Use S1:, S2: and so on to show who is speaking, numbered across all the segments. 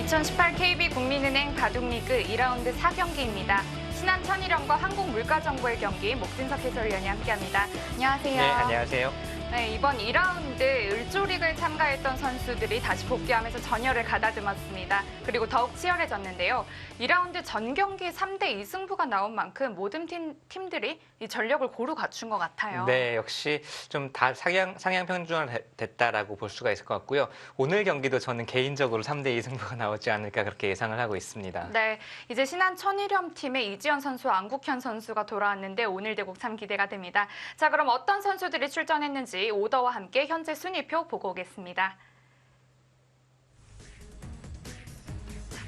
S1: 2018 KB국민은행 바둑리그 2라운드 4경기입니다. 신한 천일염과 한국물가정보의 경기 목진석 해설위원이 함께합니다. 안녕하세요.
S2: 네, 안녕하세요.
S1: 네, 이번 2라운드 을조리그에 참가했던 선수들이 다시 복귀하면서 전열을 가다듬었습니다. 그리고 더욱 치열해졌는데요. 2라운드 전 경기 3대 2승부가 나온 만큼 모든 팀들이 이 전력을 고루 갖춘 것 같아요.
S2: 네, 역시 좀 다 상향 평준화됐다라고 볼 수가 있을 것 같고요. 오늘 경기도 저는 개인적으로 3대 2승부가 나오지 않을까 그렇게 예상을 하고 있습니다.
S1: 네, 이제 신한 천일염 팀의 이지현 선수와 안국현 선수가 돌아왔는데 오늘 대국 참 기대가 됩니다. 자, 그럼 어떤 선수들이 출전했는지 오더와 함께 현재 순위표 보고 오겠습니다.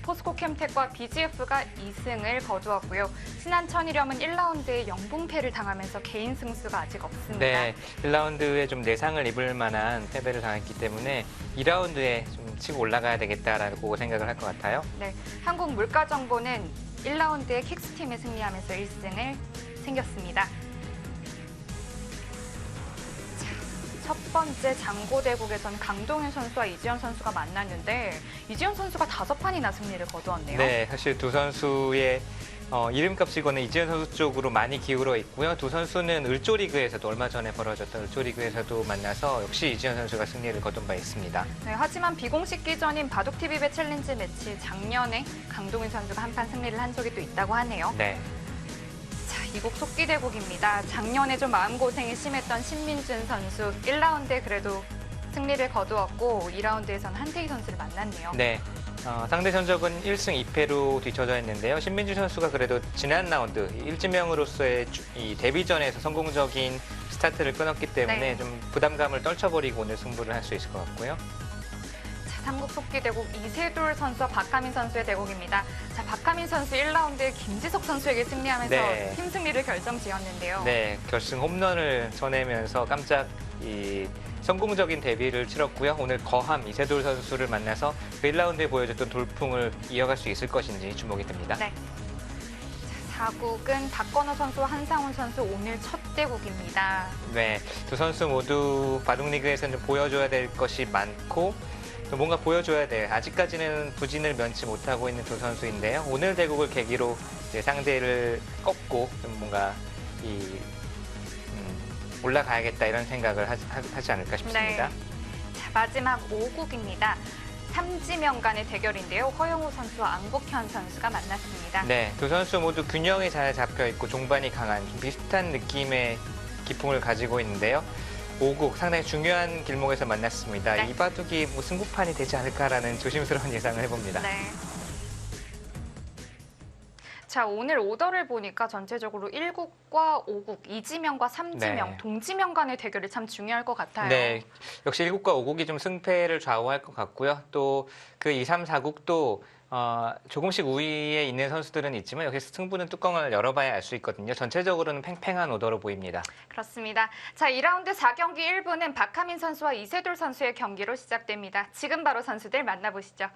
S1: 포스코 캠텍과 BGF가 2승을 거두었고요. 신한 천일염은 1라운드에 영봉패를 당하면서 개인 승수가 아직 없습니다.
S2: 네, 1라운드에 좀 내상을 입을 만한 패배를 당했기 때문에 2라운드에 좀 치고 올라가야 되겠다라고 생각을 할 것 같아요.
S1: 네, 한국물가정보는 1라운드에 킥스팀에 승리하면서 1승을 챙겼습니다. 첫 번째 장고대국에서는 강동윤 선수와 이지현 선수가 만났는데 이지현 선수가 5판이나 승리를 거두었네요.
S2: 네, 사실 두 선수의 이름값이고는 이지현 선수 쪽으로 많이 기울어 있고요. 두 선수는 을조리그에서도 얼마 전에 벌어졌던 을조리그에서도 만나서 역시 이지현 선수가 승리를 거둔 바 있습니다.
S1: 네, 하지만 비공식 기전인 바둑TV배 챌린지 매치 작년에 강동윤 선수가 한 판 승리를 한 적이 또 있다고 하네요.
S2: 네.
S1: 이국 속기대국입니다. 작년에 좀 마음고생이 심했던 신민준 선수 1라운드에 그래도 승리를 거두었고 2라운드에서는 한태희 선수를 만났네요.
S2: 네. 상대 전적은 1승 2패로 뒤쳐져 있는데요. 신민주 선수가 그래도 지난 라운드 일지명으로서의 이 데뷔전에서 성공적인 스타트를 끊었기 때문에
S1: 네.
S2: 좀 부담감을 떨쳐버리고 오늘 승부를 할 수 있을 것 같고요.
S1: 삼국 속기대국 이세돌 선수와 박하민 선수의 대국입니다. 자, 박하민 선수 1라운드에 김지석 선수에게 승리하면서
S2: 네.
S1: 팀 승리를 결정지었는데요.
S2: 네, 결승 홈런을 쳐내면서 깜짝 성공적인 데뷔를 치렀고요. 오늘 거함 이세돌 선수를 만나서 그 1라운드에 보여줬던 돌풍을 이어갈 수 있을 것인지 주목이 됩니다.
S1: 네. 자, 4국은 박건호 선수와 한상훈 선수 오늘 첫 대국입니다.
S2: 네, 두 선수 모두 바둑리그에서는 보여줘야 될 것이 많고 또 뭔가 보여줘야 돼. 아직까지는 부진을 면치 못하고 있는 두 선수인데요. 오늘 대국을 계기로 이제 상대를 꺾고 좀 뭔가 올라가야겠다 이런 생각을 하지 않을까 싶습니다.
S1: 네. 자, 마지막 5국입니다. 삼지명 간의 대결인데요. 허영우 선수와 안국현 선수가 만났습니다.
S2: 네, 두 선수 모두 균형이 잘 잡혀 있고 종반이 강한 좀 비슷한 느낌의 기풍을 가지고 있는데요. 5국 상당히 중요한 길목에서 만났습니다.
S1: 네.
S2: 이 바둑이 뭐 승부판이 되지 않을까라는 조심스러운 예상을 해봅니다.
S1: 네. 자, 오늘 오더를 보니까 전체적으로 1국과 5국, 이지명과 삼지명,
S2: 네.
S1: 동지명 간의 대결이 참 중요할 것 같아요.
S2: 네, 역시 1국과 5국이 좀 승패를 좌우할 것 같고요. 또 그 2, 3, 4국도 조금씩 우위에 있는 선수들은 있지만 여기서 승부는 뚜껑을 열어봐야 알 수 있거든요. 전체적으로는 팽팽한 오더로 보입니다.
S1: 그렇습니다. 자, 2라운드 4경기 1부는 박하민 선수와 이세돌 선수의 경기로 시작됩니다. 지금 바로 선수들 만나보시죠.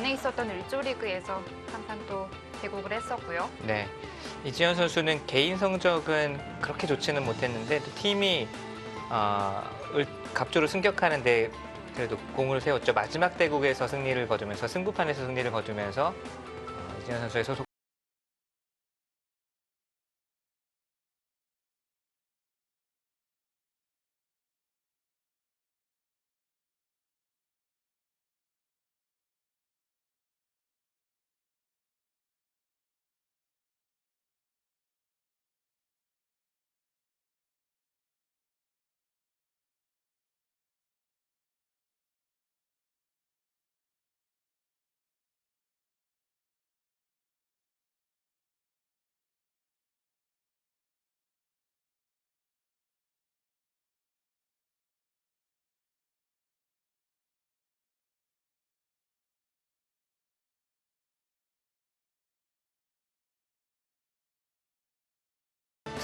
S1: 전에 있었던 을조리그에서 한 판 또 대국을 했었고요.
S2: 네, 이지현 선수는 개인 성적은 그렇게 좋지는 못했는데 또 팀이 갑조로 승격하는데 그래도 공을 세웠죠. 마지막 대국에서 승리를 거두면서 승부판에서 승리를 거두면서 이지현 선수의 소속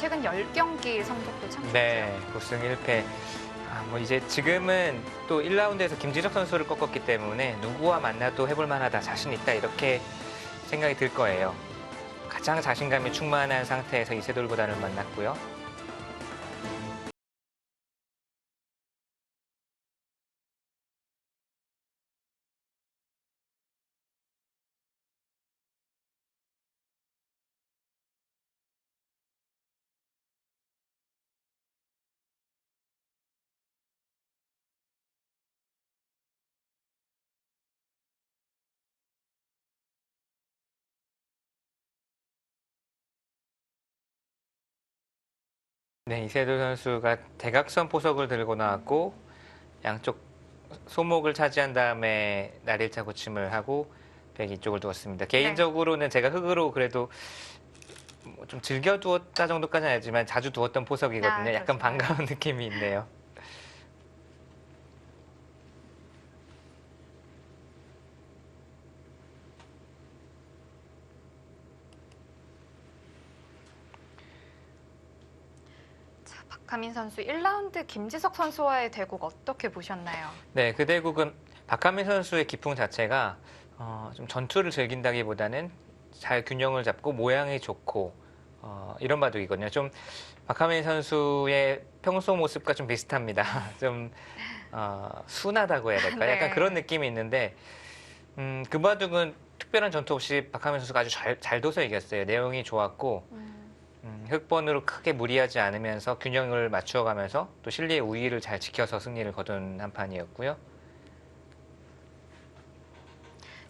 S1: 최근 10경기 성적도 참 좋죠.
S2: 네, 9승 1패. 뭐 이제 지금은 또 1라운드에서 김지석 선수를 꺾었기 때문에 누구와 만나도 해볼 만하다, 자신 있다 이렇게 생각이 들 거예요. 가장 자신감이 충만한 상태에서 이세돌 구단을 만났고요. 네, 이세돌 선수가 대각선 포석을 들고 나왔고 양쪽 소목을 차지한 다음에 날일자 고침을 하고 백 이쪽을 두었습니다. 개인적으로는 제가 흙으로 그래도 뭐좀 즐겨 두었다 정도까지는 아니지만 자주 두었던 포석이거든요. 약간
S1: 그러시구나.
S2: 반가운 느낌이 있네요.
S1: 자, 박하민 선수 1라운드 김지석 선수와의 대국 어떻게 보셨나요?
S2: 네, 그 대국은 박하민 선수의 기풍 자체가 좀 전투를 즐긴다기보다는 잘 균형을 잡고 모양이 좋고 이런 바둑이거든요. 좀 박하민 선수의 평소 모습과 좀 비슷합니다. 좀 순하다고 해야 될까요? 약간
S1: 네.
S2: 그런 느낌이 있는데 그 바둑은 특별한 전투 없이 박하민 선수가 아주 잘 둬서 이겼어요. 내용이 좋았고 흑번으로 크게 무리하지 않으면서 균형을 맞추어가면서 또 실리의 우위를 잘 지켜서 승리를 거둔 한 판이었고요.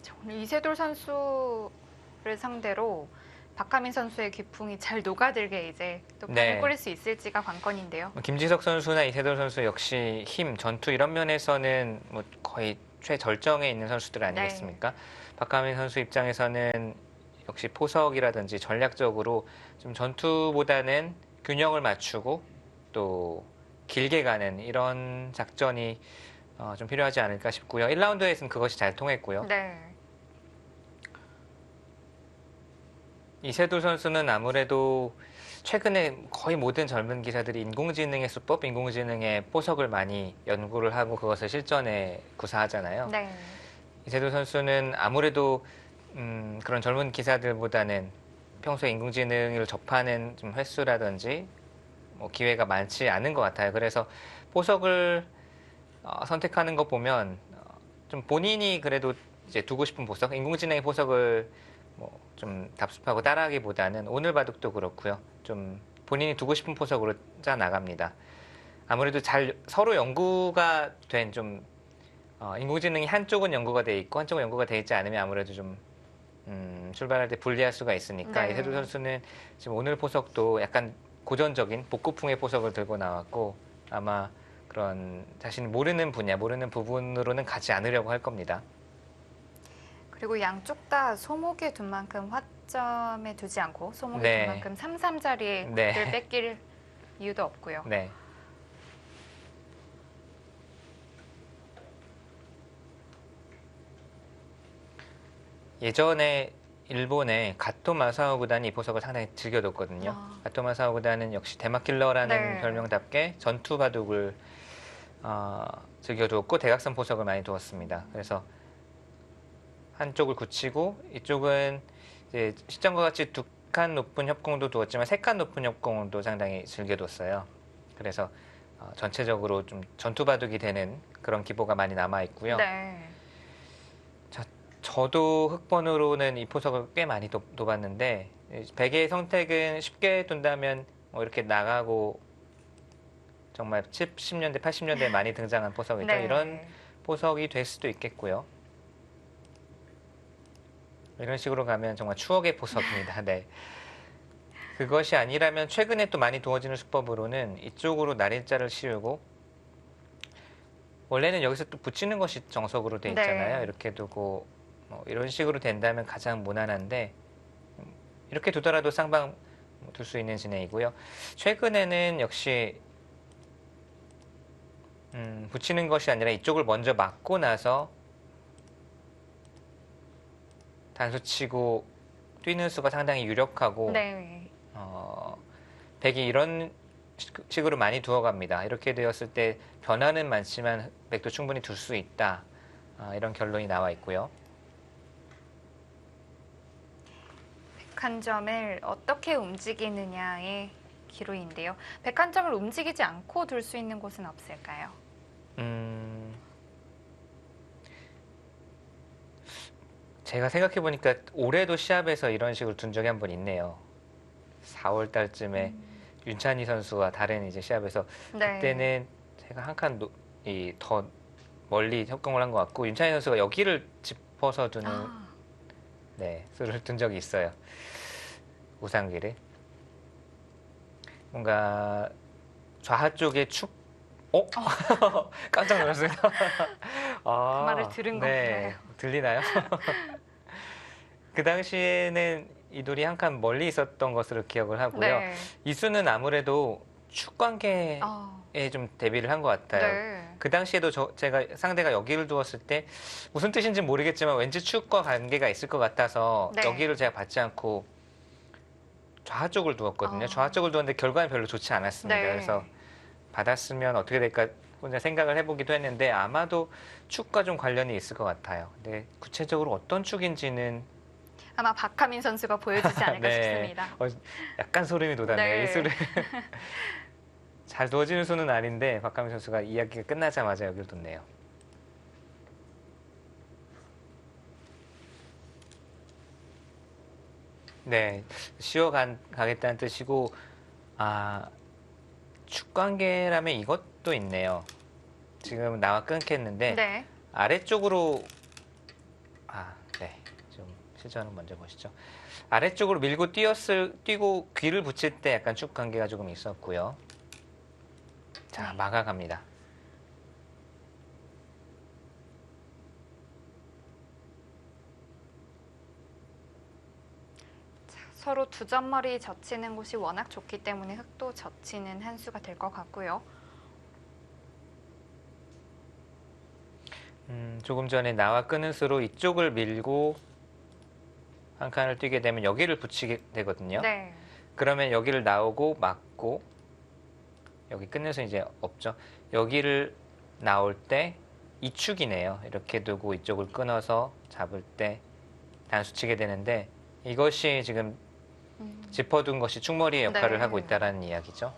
S1: 자, 오늘 이세돌 선수를 상대로 박하민 선수의 기풍이 잘 녹아들게 이제 또 판을
S2: 네.
S1: 꾸릴 수 있을지가 관건인데요.
S2: 김지석 선수나 이세돌 선수 역시 힘, 전투 이런 면에서는 뭐 거의 최절정에 있는 선수들 아니겠습니까? 박하민 선수 입장에서는 역시 포석이라든지 전략적으로 좀 전투보다는 균형을 맞추고 또 길게 가는 이런 작전이 좀 필요하지 않을까 싶고요. 1라운드에서는 그것이 잘 통했고요.
S1: 네.
S2: 이세돌 선수는 아무래도 최근에 거의 모든 젊은 기사들이 인공지능의 수법, 인공지능의 포석을 많이 연구를 하고 그것을 실전에 구사하잖아요.
S1: 네.
S2: 이세돌 선수는 아무래도 그런 젊은 기사들보다는 평소에 인공지능을 접하는 좀 횟수라든지 뭐 기회가 많지 않은 것 같아요. 그래서 포석을 선택하는 거 보면 좀 본인이 그래도 이제 두고 싶은 포석, 인공지능의 포석을 뭐 좀 답습하고 따라하기보다는 오늘 바둑도 그렇고요. 좀 본인이 두고 싶은 포석으로 짜 나갑니다. 아무래도 잘 서로 연구가 된 좀 인공지능이 한쪽은 연구가 돼 있고 한쪽은 연구가 돼 있지 않으면 아무래도 좀 출발할 때 불리할 수가 있으니까
S1: 네.
S2: 이세돌 선수는 지금 오늘 포석도 약간 고전적인 복고풍의 포석을 들고 나왔고 아마 그런 자신이 모르는 분야, 모르는 부분으로는 가지 않으려고 할 겁니다.
S1: 그리고 양쪽 다 소목에 둔 만큼 화점에 두지 않고 소목에
S2: 네.
S1: 둔 만큼 3-3 자리에
S2: 네.
S1: 국을 뺏길 이유도 없고요.
S2: 네. 예전에 일본의 가토 마사오 구단이 이 포석을 상당히 즐겨뒀거든요.
S1: 아.
S2: 가토 마사오 구단은 역시 대마킬러라는
S1: 네.
S2: 별명답게 전투 바둑을 즐겨두었고 대각선 포석을 많이 두었습니다. 그래서 한쪽을 굳히고 이쪽은 이제 시점과 같이 두 칸 높은 협공도 두었지만 세 칸 높은 협공도 상당히 즐겨뒀어요. 그래서 전체적으로 좀 전투 바둑이 되는 그런 기보가 많이 남아 있고요.
S1: 네.
S2: 저도 흑번으로는 이 포석을 꽤 많이 둬봤는데 베개의 선택은 쉽게 둔다면 뭐 이렇게 나가고 정말 70년대, 80년대에 많이 등장한 포석이죠.
S1: 네.
S2: 이런 포석이 될 수도 있겠고요. 이런 식으로 가면 정말 추억의 포석입니다. 네. 그것이 아니라면 최근에 또 많이 두어지는 수법으로는 이쪽으로 날일자를 씌우고 원래는 여기서 또 붙이는 것이 정석으로 돼 있잖아요.
S1: 네.
S2: 이렇게 두고 이런 식으로 된다면 가장 무난한데 이렇게 두더라도 쌍방 둘 수 있는 진행이고요. 최근에는 역시 붙이는 것이 아니라 이쪽을 먼저 막고 나서 단수 치고 뛰는 수가 상당히 유력하고
S1: 네.
S2: 백이 이런 식으로 많이 두어갑니다. 이렇게 되었을 때 변화는 많지만 백도 충분히 둘 수 있다. 이런 결론이 나와 있고요.
S1: 백 한 점을 어떻게 움직이느냐의 기로인데요. 백 한 점을 움직이지 않고 둘 수 있는 곳은 없을까요?
S2: 제가 생각해 보니까 올해도 시합에서 이런 식으로 둔 적이 한 번 있네요. 4월 달쯤에 윤찬희 선수와 다른 이제 시합에서
S1: 네.
S2: 그때는 제가 한 칸 더 멀리 협공을 한 것 같고 윤찬희 선수가 여기를 짚어서 두는
S1: 아,
S2: 네, 수를 둔 적이 있어요. 우상기를. 뭔가 좌하 쪽에 깜짝 놀랐어요. 아,
S1: 그 말을 들은
S2: 네,
S1: 건가요?
S2: 들리나요? 그 당시에는 이 돌이 한 칸 멀리 있었던 것으로 기억을 하고요.
S1: 네.
S2: 이 수는 아무래도 축 관계에
S1: 아,
S2: 좀 대비를 한 것 같아요.
S1: 네.
S2: 그 당시에도 제가 상대가 여기를 두었을 때 무슨 뜻인지 모르겠지만 왠지 축과 관계가 있을 것 같아서
S1: 네.
S2: 여기를 제가 받지 않고 좌하 쪽을 두었거든요. 좌하 쪽을 두었는데 결과는 별로 좋지 않았습니다.
S1: 네.
S2: 그래서 받았으면 어떻게 될까 혼자 생각을 해보기도 했는데 아마도 축과 좀 관련이 있을 것 같아요. 근데 구체적으로 어떤 축인지는
S1: 아마 박하민 선수가 보여주지 않을까
S2: 네.
S1: 싶습니다.
S2: 약간 소름이 돋았네요.
S1: 네.
S2: 이 수를 잘 두어지는 수는 아닌데 박하민 선수가 이야기가 끝나자마자 여기를 뒀네요. 네, 가겠다는 뜻이고 축 관계라면 이것도 있네요. 지금 나와 끊겠는데
S1: 네.
S2: 아래쪽으로 네, 좀 시전을 먼저 보시죠. 아래쪽으로 밀고 뛰고 귀를 붙일 때 약간 축 관계가 조금 있었고요. 자,
S1: 네.
S2: 막아갑니다.
S1: 서로 두 점머리 젖히는 곳이 워낙 좋기 때문에 흙도 젖히는 한 수가 될 것 같고요.
S2: 조금 전에 나와 끄는 수로 이쪽을 밀고 한 칸을 뛰게 되면 여기를 붙이게 되거든요.
S1: 네.
S2: 그러면 여기를 나오고 막고 여기 끊는 수 이제 없죠. 여기를 나올 때 이 축이네요. 이렇게 두고 이쪽을 끊어서 잡을 때 단수 치게 되는데 이것이 지금 짚어둔 것이 축머리의 역할을
S1: 네.
S2: 하고 있다는 이야기죠.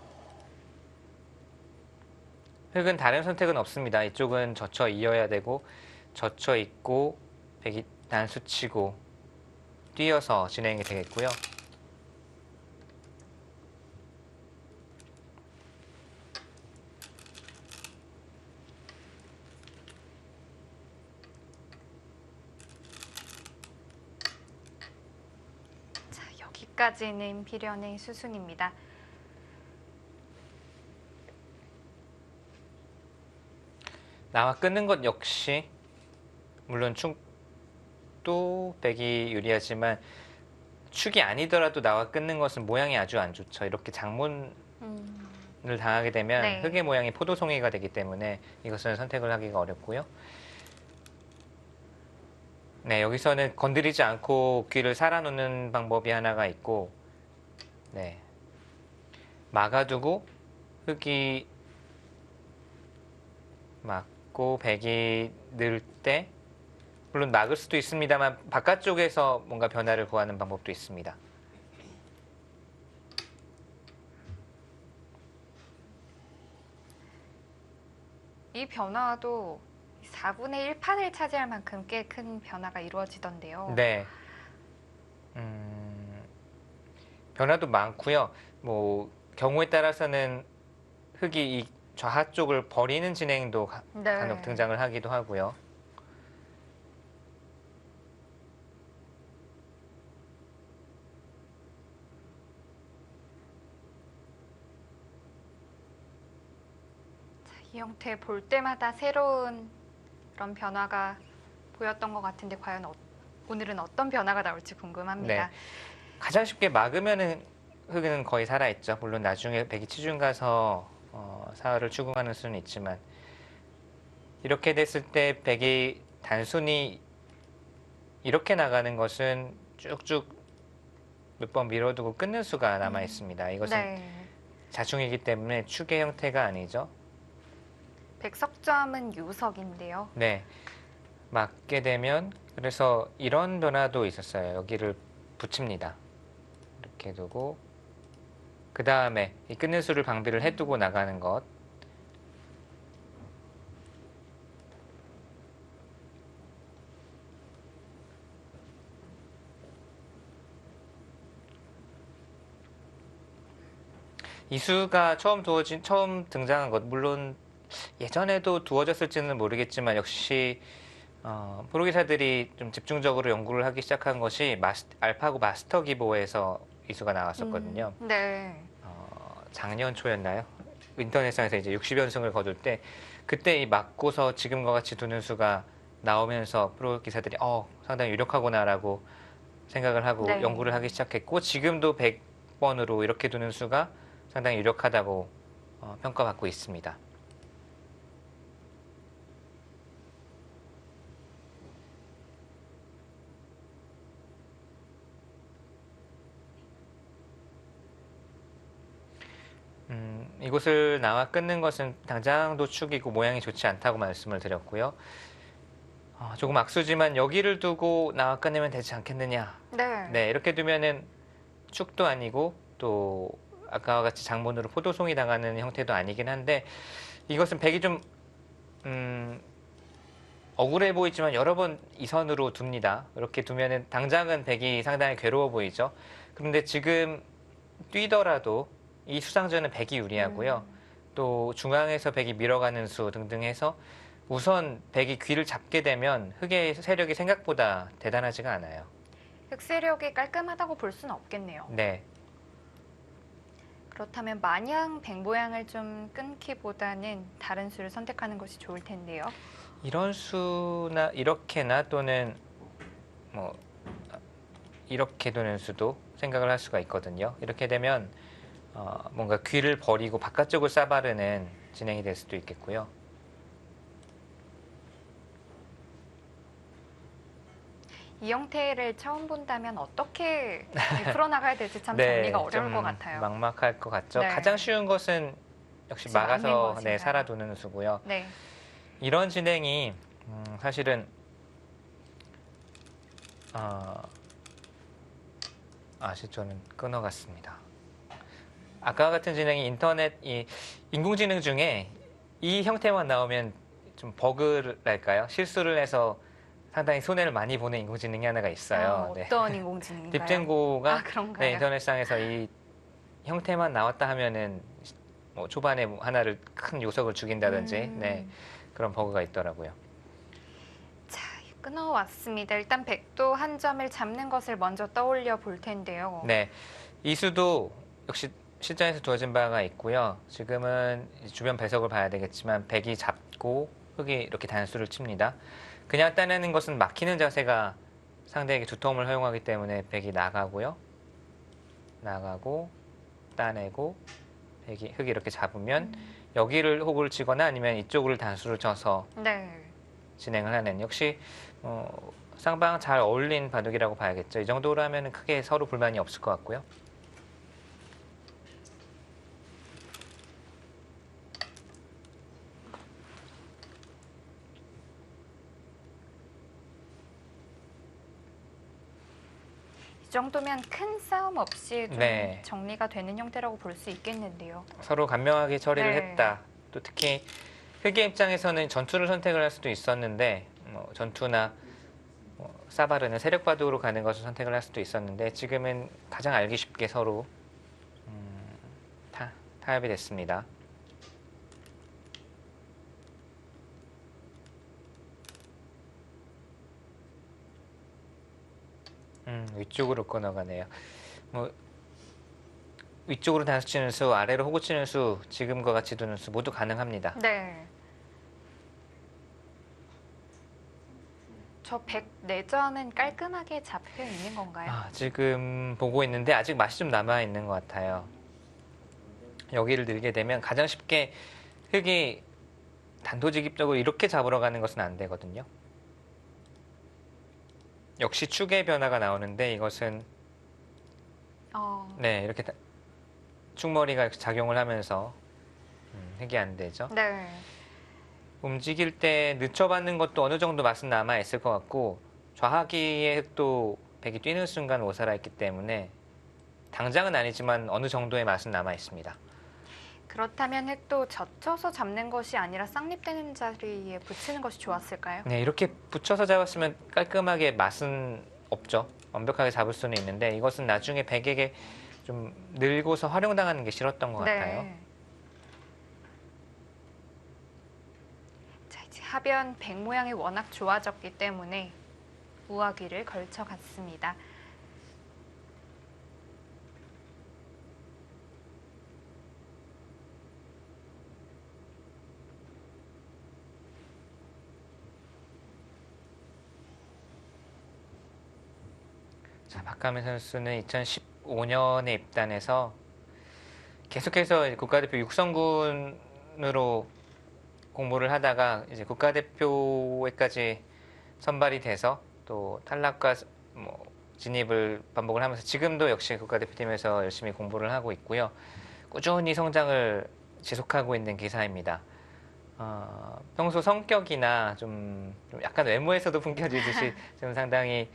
S2: 흙은 다른 선택은 없습니다. 이쪽은 젖혀 이어야 되고 젖혀 있고 백이 단수 치고 뛰어서 진행이 되겠고요.
S1: 자, 여기까지는 필연의 수순입니다.
S2: 나와 끊는 것 역시 물론 축도 백이 유리하지만 축이 아니더라도 나와 끊는 것은 모양이 아주 안 좋죠. 이렇게 장문을 당하게 되면
S1: 네.
S2: 흙의 모양이 포도송이가 되기 때문에 이것은 선택을 하기가 어렵고요. 네, 여기서는 건드리지 않고 귀를 살아놓는 방법이 하나가 있고, 네, 막아두고 흙이 막고 백이 늘 때, 물론 막을 수도 있습니다만 바깥쪽에서 뭔가 변화를 구하는 방법도 있습니다.
S1: 이 변화도 4분의 1 판을 차지할 만큼 꽤 큰 변화가 이루어지던데요.
S2: 네. 변화도 많고요. 뭐 경우에 따라서는 흙이 이 좌하 쪽을 버리는 진행도
S1: 네.
S2: 간혹 등장을 하기도 하고요.
S1: 이 형태 볼 때마다 새로운 그런 변화가 보였던 것 같은데 과연 오늘은 어떤 변화가 나올지 궁금합니다.
S2: 네. 가장 쉽게 막으면은 흙은 거의 살아있죠. 물론 나중에 백이 치중 가서 사활을 추궁하는 수는 있지만 이렇게 됐을 때 백이 단순히 이렇게 나가는 것은 쭉쭉 몇 번 밀어두고 끊는 수가 남아 있습니다. 이것은
S1: 네.
S2: 자충이기 때문에 축의 형태가 아니죠.
S1: 백석점은 유석인데요.
S2: 네, 맞게 되면 그래서 이런 변화도 있었어요. 여기를 붙입니다. 이렇게 두고 그 다음에 이 끊는 수를 방비를 해두고 나가는 것. 이 수가 처음 등장한 것, 물론 예전에도 두어졌을지는 모르겠지만 역시 프로기사들이 좀 집중적으로 연구를 하기 시작한 것이 알파고 마스터 기보에서 이 수가 나왔었거든요.
S1: 네.
S2: 작년 초였나요? 인터넷상에서 이제 60연승을 거둘 때 그때 이 맞고서 지금과 같이 두는 수가 나오면서 프로기사들이 상당히 유력하구나라고 생각을 하고
S1: 네.
S2: 연구를 하기 시작했고 지금도 100번으로 이렇게 두는 수가 상당히 유력하다고 평가받고 있습니다. 이곳을 나와 끊는 것은 당장 도축이고 모양이 좋지 않다고 말씀을 드렸고요. 조금 악수지만 여기를 두고 나와 끊으면 되지 않겠느냐.
S1: 네.
S2: 네, 이렇게 두면은 축도 아니고 또 아까와 같이 장문으로 포도송이 당하는 형태도 아니긴 한데 이것은 백이 좀 억울해 보이지만 여러 번 이 선으로 둡니다. 이렇게 두면은 당장은 백이 상당히 괴로워 보이죠. 그런데 지금 뛰더라도 이 수상전은 백이 유리하고요. 또 중앙에서 백이 밀어가는 수 등등 해서 우선 백이 귀를 잡게 되면 흑의 세력이 생각보다 대단하지가 않아요.
S1: 흑세력이 깔끔하다고 볼 수는 없겠네요.
S2: 네.
S1: 그렇다면 마냥 백 모양을 좀 끊기보다는 다른 수를 선택하는 것이 좋을 텐데요.
S2: 이런 수나 이렇게나 또는 뭐 이렇게 두는 수도 생각을 할 수가 있거든요. 이렇게 되면 뭔가 귀를 버리고 바깥쪽을 싸바르는 진행이 될 수도 있겠고요.
S1: 이 형태를 처음 본다면 어떻게 풀어나가야 될지 참
S2: 네,
S1: 정리가 어려울
S2: 좀
S1: 것 같아요.
S2: 막막할 것 같죠.
S1: 네.
S2: 가장 쉬운 것은 역시
S1: 지금 막는
S2: 막아서
S1: 것인가요?
S2: 살아두는 수고요.
S1: 네.
S2: 이런 진행이 사실은 시초는 끊어갔습니다. 아까 같은 진행이 인공지능 중에 이 형태만 나오면 좀 버그랄까요? 실수를 해서 상당히 손해를 많이 보는 인공지능이 하나가 있어요. 네.
S1: 어떤 인공지능인가요?
S2: 딥젠고가
S1: 그런가요?
S2: 인터넷상에서 이 형태만 나왔다 하면은 뭐 초반에 하나를 큰 요석을 죽인다든지 그런 버그가 있더라고요.
S1: 자, 끊어왔습니다. 일단 백도 한 점을 잡는 것을 먼저 떠올려 볼 텐데요.
S2: 네, 이 수도 역시 실전에서 두어진 바가 있고요. 지금은 주변 배석을 봐야 되겠지만 백이 잡고 흑이 이렇게 단수를 칩니다. 그냥 따내는 것은 막히는 자세가 상대에게 두터움을 허용하기 때문에 백이 나가고요. 나가고 따내고 흑이 이렇게 잡으면 여기를 혹을 치거나 아니면 이쪽을 단수를 쳐서
S1: 네.
S2: 진행을 하는 역시 쌍방 잘 어울린 바둑이라고 봐야겠죠. 이 정도로 하면 크게 서로 불만이 없을 것 같고요.
S1: 이 정도면 큰 싸움 없이 좀
S2: 네.
S1: 정리가 되는 형태라고 볼 수 있겠는데요.
S2: 서로 간명하게 처리를
S1: 네.
S2: 했다. 또 특히 흑의 입장에서는 전투를 선택을 할 수도 있었는데 전투나 싸바르는 세력 바둑으로 가는 것을 선택을 할 수도 있었는데 지금은 가장 알기 쉽게 서로 타협이 됐습니다. 위쪽으로 끊어가네요. 위쪽으로 단수 치는 수, 아래로 호구 치는 수, 지금과 같이 두는 수 모두 가능합니다.
S1: 네. 저 백 내전은 깔끔하게 잡혀 있는 건가요?
S2: 지금 보고 있는데 아직 맛이 좀 남아 있는 것 같아요. 여기를 들게 되면 가장 쉽게 흑이 단도직입적으로 이렇게 잡으러 가는 것은 안 되거든요. 역시 축의 변화가 나오는데 이것은 이렇게 축머리가 작용을 하면서 흙이 안 되죠.
S1: 네.
S2: 움직일 때 늦춰받는 것도 어느 정도 맛은 남아 있을 것 같고 좌하기의 흙도 백이 뛰는 순간 오살아있기 때문에 당장은 아니지만 어느 정도의 맛은 남아 있습니다.
S1: 그렇다면 흙도 젖혀서 잡는 것이 아니라 쌍립되는 자리에 붙이는 것이 좋았을까요?
S2: 네, 이렇게 붙여서 잡았으면 깔끔하게 맛은 없죠. 완벽하게 잡을 수는 있는데 이것은 나중에 백에게 좀 늘고서 활용당하는 게 싫었던 것 같아요.
S1: 네. 자, 이제 하변 백 모양이 워낙 좋아졌기 때문에 우아기를 걸쳐갔습니다.
S2: 자, 박가민 선수는 2015년에 입단해서 계속해서 국가대표 육성군으로 공부를 하다가 이제 국가대표에까지 선발이 돼서 또 탈락과 진입을 반복을 하면서 지금도 역시 국가대표팀에서 열심히 공부를 하고 있고요. 꾸준히 성장을 지속하고 있는 기사입니다. 평소 성격이나 좀 약간 외모에서도 풍겨지듯이 좀 상당히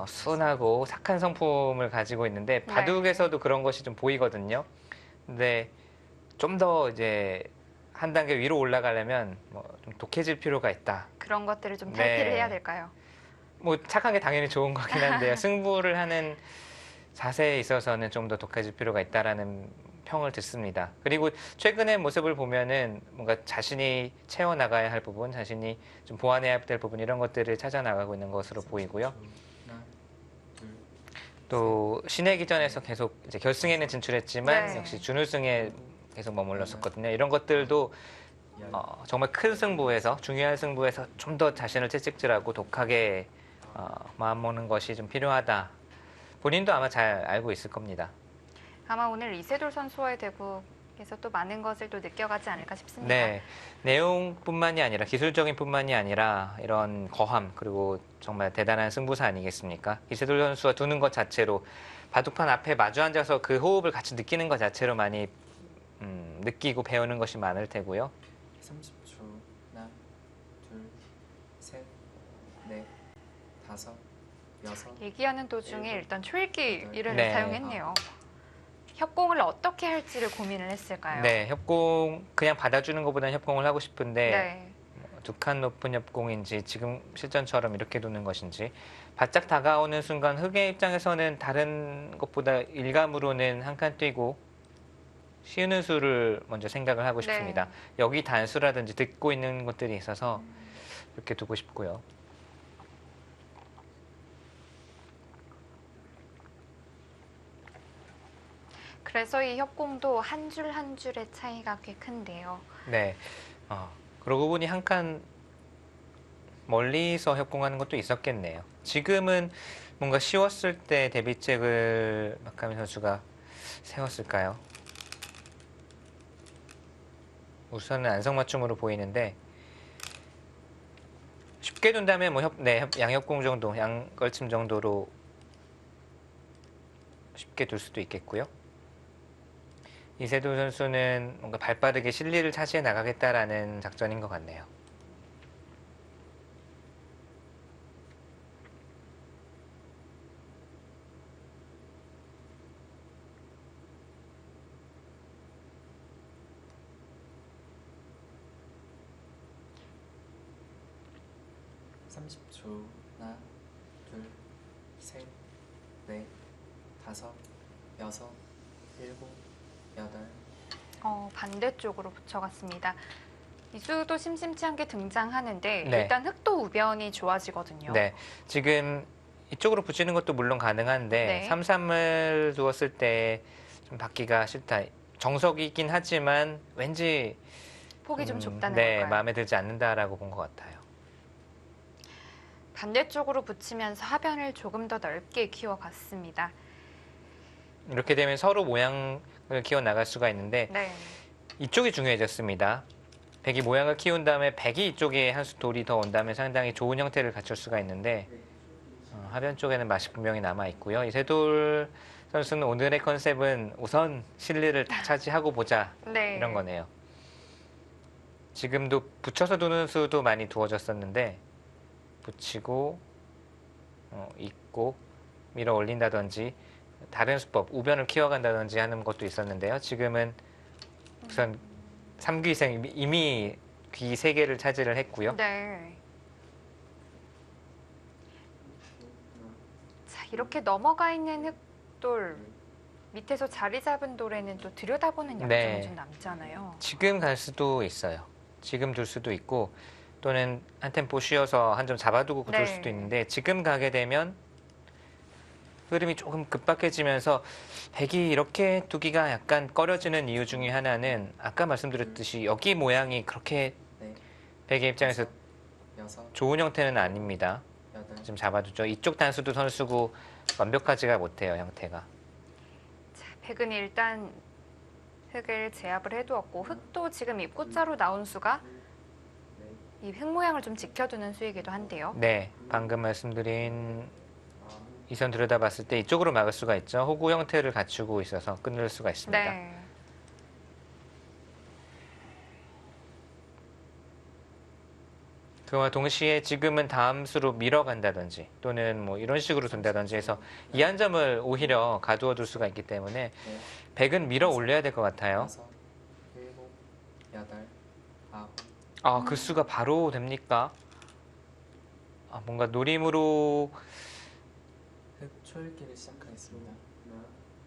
S2: 순하고 착한 성품을 가지고 있는데 바둑에서도 그런 것이 좀 보이거든요. 근데 좀 더 이제 한 단계 위로 올라가려면 좀 독해질 필요가 있다.
S1: 그런 것들을 좀 탈피를
S2: 네.
S1: 해야 될까요?
S2: 뭐 착한 게 당연히 좋은 거긴 한데요. 승부를 하는 자세에 있어서는 좀 더 독해질 필요가 있다라는 평을 듣습니다. 그리고 최근의 모습을 보면은 뭔가 자신이 채워나가야 할 부분, 자신이 좀 보완해야 될 부분 이런 것들을 찾아 나가고 있는 것으로 보이고요. 또 신예기전에서 계속 이제 결승에는 진출했지만
S1: 네.
S2: 역시 준우승에 계속 머물렀었거든요. 이런 것들도 정말 큰 승부에서 중요한 승부에서 좀 더 자신을 채찍질하고 독하게 마음 먹는 것이 좀 필요하다. 본인도 아마 잘 알고 있을 겁니다.
S1: 아마 오늘 이세돌 선수와의 대국에서 또 많은 것을 또 느껴가지 않을까 싶습니다.
S2: 네, 내용뿐만이 아니라 기술적인 뿐만이 아니라 이런 거함 그리고 정말 대단한 승부사 아니겠습니까? 이세돌 선수와 두는 것 자체로 바둑판 앞에 마주 앉아서 그 호흡을 같이 느끼는 것 자체로 많이 느끼고 배우는 것이 많을 테고요.
S3: 30초. 하나, 둘, 셋, 넷, 다섯, 여섯.
S1: 얘기하는 도중에 일단 초읽기 이름을
S2: 네.
S1: 사용했네요. 협공을 어떻게 할지를 고민을 했을까요?
S2: 네, 협공 그냥 받아주는 것보다는 협공을 하고 싶은데
S1: 네.
S2: 두 칸 높은 협공인지 지금 실전처럼 이렇게 두는 것인지 바짝 다가오는 순간 흑의 입장에서는 다른 것보다 일감으로는 한 칸 뛰고 쉬우는 수를 먼저 생각을 하고 싶습니다.
S1: 네.
S2: 여기 단수라든지 듣고 있는 것들이 있어서 이렇게 두고 싶고요.
S1: 그래서 이 협공도 한 줄 한 줄의 차이가 꽤 큰데요.
S2: 네. 그러고 보니 한 칸 멀리서 협공하는 것도 있었겠네요. 지금은 뭔가 쉬웠을 때 대비책을 박가민 선수가 세웠을까요? 우선은 안성맞춤으로 보이는데 쉽게 둔다면 뭐 양협공 정도, 양걸침 정도로 쉽게 둘 수도 있겠고요. 이세돌 선수는 뭔가 발빠르게 실리를 차지해 나가겠다라는 작전인 것 같네요.
S3: 하나, 둘, 셋, 넷, 다섯, 여섯, 일곱, 여덟.
S1: 반대쪽으로 붙여갔습니다. 이수도 심심치 않게 등장하는데
S2: 네.
S1: 일단 흑도 우변이 좋아지거든요.
S2: 네, 지금 이쪽으로 붙이는 것도 물론 가능한데
S1: 네.
S2: 3-3을 두었을 때 좀 받기가 싫다. 정석이긴 하지만 왠지
S1: 폭이 좀 좁다는
S2: 네,
S1: 걸까요?
S2: 마음에 들지 않는다라고 본 것 같아요.
S1: 반대쪽으로 붙이면서 하변을 조금 더 넓게 키워갔습니다.
S2: 이렇게 되면 서로 모양을 키워 나갈 수가 있는데
S1: 네.
S2: 이쪽이 중요해졌습니다. 백이 모양을 키운 다음에 백이 이쪽에 한 수 돌이 더 온다면 상당히 좋은 형태를 갖출 수가 있는데 하변 쪽에는 맛이 분명히 남아 있고요. 이세돌 선수는 오늘의 컨셉은 우선 실리를 다 차지하고 보자
S1: 네.
S2: 이런 거네요. 지금도 붙여서 두는 수도 많이 두어졌었는데 붙이고 잇고 밀어 올린다든지 다른 수법 우변을 키워간다든지 하는 것도 있었는데요. 지금은 우선 3귀생 이미 귀 3개를 차지를 했고요.
S1: 네. 자, 이렇게 넘어가 있는 흑돌 밑에서 자리 잡은 돌에는 또 들여다보는 약점이
S2: 네.
S1: 좀 남잖아요.
S2: 지금 갈 수도 있어요. 지금 둘 수도 있고 또는 한 템포 쉬어서 한 점 잡아두고
S1: 네.
S2: 둘 수도 있는데 지금 가게 되면 흐름이 조금 급박해지면서 백이 이렇게 두기가 약간 꺼려지는 이유 중에 하나는 아까 말씀드렸듯이 여기 모양이 그렇게
S3: 네,
S2: 백의 입장에서
S3: 여섯,
S2: 좋은 형태는 아닙니다.
S3: 여덟,
S2: 좀 잡아두죠. 이쪽 단수도 선수고 완벽하지가 못해요, 형태가.
S1: 자, 백은 일단 흑을 제압을 해두었고 흑도 지금 입구자로 나온 수가 이 흑 모양을 좀 지켜두는 수이기도 한데요.
S2: 네, 방금 말씀드린 이선 들여다봤을 때 이쪽으로 막을 수가 있죠. 호구 형태를 갖추고 있어서 끊을 수가 있습니다.
S1: 네.
S2: 그와 동시에 지금은 다음 수로 밀어간다든지 또는 뭐 이런 식으로 둔다든지 해서 이 한 점을 오히려 가두어 둘 수가 있기 때문에
S3: 네,
S2: 백은 밀어 올려야 될 것 같아요.
S3: 여섯, 일곱, 여덟, 아홉,
S2: 아, 그 수가 바로 됩니까? 아, 뭔가 노림으로
S3: 흑 초읽기를 시작하겠습니다.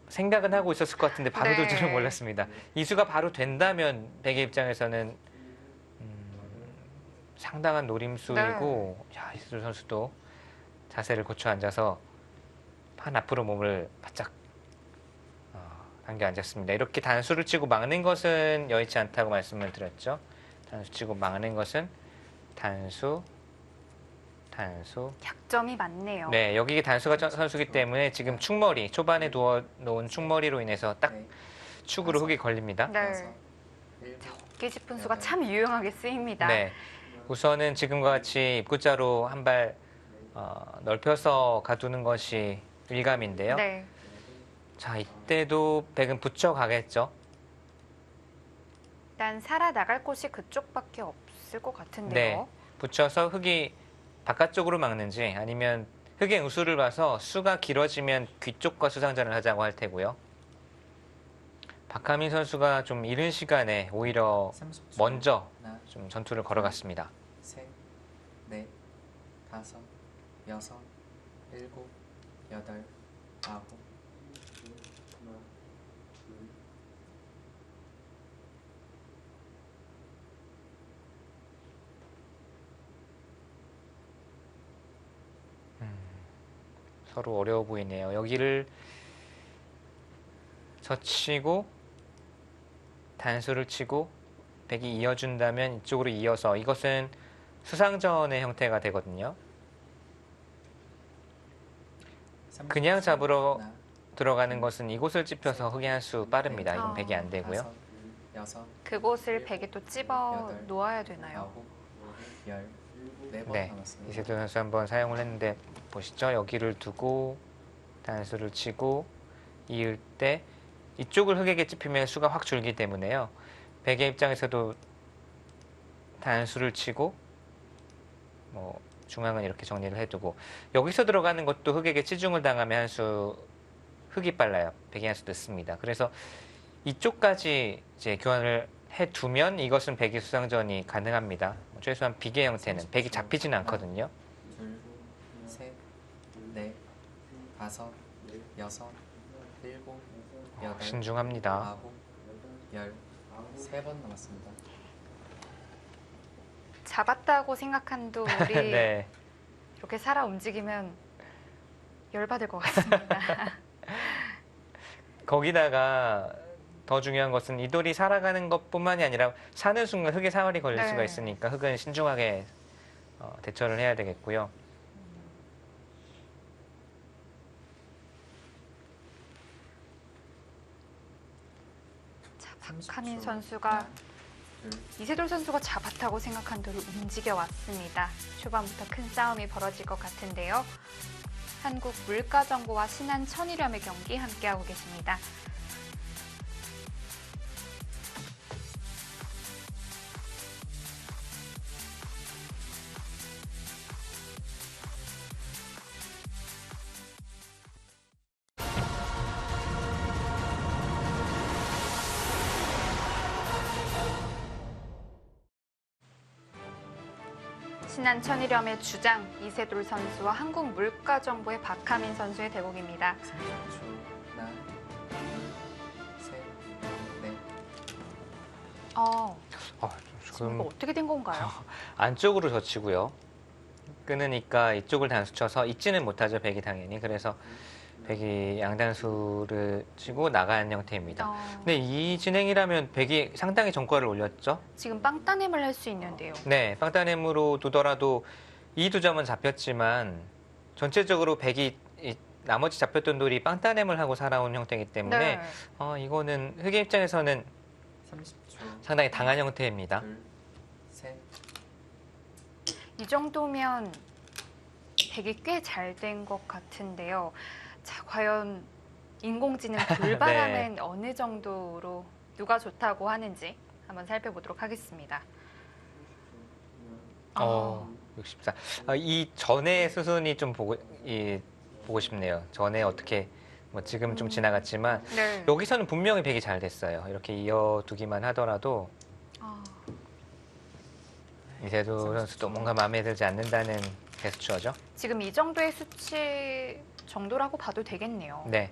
S2: 생각은 하고 있었을 것 같은데 바로
S1: 네.
S2: 둘 줄은 몰랐습니다. 이 수가 바로 된다면 백의 입장에서는 상당한 노림수이고 야, 이수조 선수도 자세를 고쳐 앉아서 판 앞으로 몸을 바짝 당겨 앉았습니다. 이렇게 단수를 치고 막는 것은 여의치 않다고 말씀을 드렸죠. 단수 치고 막는 것은 단수, 단수.
S1: 약점이 많네요.
S2: 네, 여기 단수가 선수기 때문에 지금 축머리, 초반에 두어 놓은 축머리로 인해서 딱
S3: 네,
S2: 축으로 흙이 걸립니다.
S1: 네.
S3: 여섯, 일곱,
S1: 어깨 짚은 수가 참 유용하게 쓰입니다.
S2: 네. 우선은 지금과 같이 입구자로 한 발 넓혀서 가두는 것이 일감인데요.
S1: 네.
S2: 자, 이때도 백은 붙여 가겠죠.
S1: 일단 살아나갈 곳이 그쪽밖에 없을 것 같은데요.
S2: 네. 붙여서 흙이 바깥쪽으로 막는지 아니면 흙의 우수를 봐서 수가 길어지면 귀 쪽과 수상전을 하자고 할 테고요. 박하민 선수가 좀 이른 시간에 오히려
S3: 30초.
S2: 먼저
S3: 하나,
S2: 좀 전투를 걸어갔습니다.
S3: 셋, 넷, 다섯, 여섯, 일곱, 여덟, 아홉,
S2: 서로 어려워 보이네요. 여기를 젖히고 단수를 치고 백이 이어준다면 이쪽으로 이어서 이것은 수상전의 형태가 되거든요.
S3: 30초.
S2: 그냥 잡으러
S3: 하나,
S2: 들어가는 것은 이곳을 찝혀서 흙이 한 수 빠릅니다. 이건 백이 안 되고요.
S3: 다섯, 여섯,
S1: 그곳을 백이 또 찝어 놓아야 되나요?
S3: 아홉, 열, 네 번
S2: 네,
S3: 남았습니다.
S2: 이세돌 선수 한번 사용을 했는데 보시죠. 여기를 두고 단수를 치고 이을 때 이쪽을 흙에게 찝히면 수가 확 줄기 때문에요. 백의 입장에서도 단수를 치고 뭐 중앙은 이렇게 정리를 해두고 여기서 들어가는 것도 흙에게 치중을 당하면 한 수 흙이 빨라요. 백이 한 수 늦습니다. 그래서 이쪽까지 이제 교환을 해두면 이것은 백이 수상전이 가능합니다. 최소한 비계 형태는 백이 잡히지는 않거든요.
S3: 둘, 셋, 넷, 다섯, 여섯, 일곱, 여덟,
S2: 신중합니다.
S3: 아홉, 열, 세 번 남았습니다.
S1: 잡았다고 생각한 돌이
S2: 네.
S1: 이렇게 살아 움직이면 열받을 것 같습니다.
S2: 거기다가 더 중요한 것은 이 돌이 살아가는 것뿐만이 아니라 사는 순간 흙에 사활이 걸릴
S1: 네.
S2: 수가 있으니까 흙은 신중하게 대처를 해야 되겠고요.
S1: 자,
S3: 30초.
S1: 박하민 선수가
S3: 하나, 둘,
S1: 이세돌 선수가 잡았다고 생각한 돌을 움직여 왔습니다. 초반부터 큰 싸움이 벌어질 것 같은데요. 한국 물가정보와 신한 천일염의 경기 함께하고 계십니다. 신한 천일염의 주장 이세돌 선수와 한국 물가정보의 박하민 선수의 대국입니다.
S3: 30초. 하나, 둘, 셋, 넷.
S1: 지금
S2: 지금
S1: 이거 어떻게 된 건가요?
S2: 안쪽으로 젖히고요. 끊으니까 이쪽을 단수 쳐서 잊지는 못하죠, 백이 당연히. 그래서 백이 양단수를 치고 나간 형태입니다. 근데 이 진행이라면 백이 상당히 전과를 올렸죠.
S1: 지금 빵따냄을 할 수 있는데요.
S2: 네, 빵따냄으로 두더라도 이 두 점은 잡혔지만 전체적으로 백이 나머지 잡혔던 돌이 빵따냄을 하고 살아온 형태이기 때문에 이거는 흑의 입장에서는
S3: 30초.
S2: 상당히 당한 형태입니다.
S3: 둘, 셋.
S1: 이 정도면 백이 꽤 잘 된 것 같은데요. 자, 과연 인공지능 돌바람은
S2: 네.
S1: 어느 정도로 누가 좋다고 하는지 한번 살펴보도록 하겠습니다.
S2: 64. 이 전의 수순이 좀 보고 싶네요. 전에 어떻게 뭐 지금 좀 지나갔지만
S1: 네.
S2: 여기서는 분명히 백이 잘 됐어요. 이렇게 이어두기만 하더라도 이세돌 선수도 뭔가 마음에 들지 않는다는 게스처죠.
S1: 지금 이 정도의 수치 정도라고 봐도 되겠네요.
S2: 네.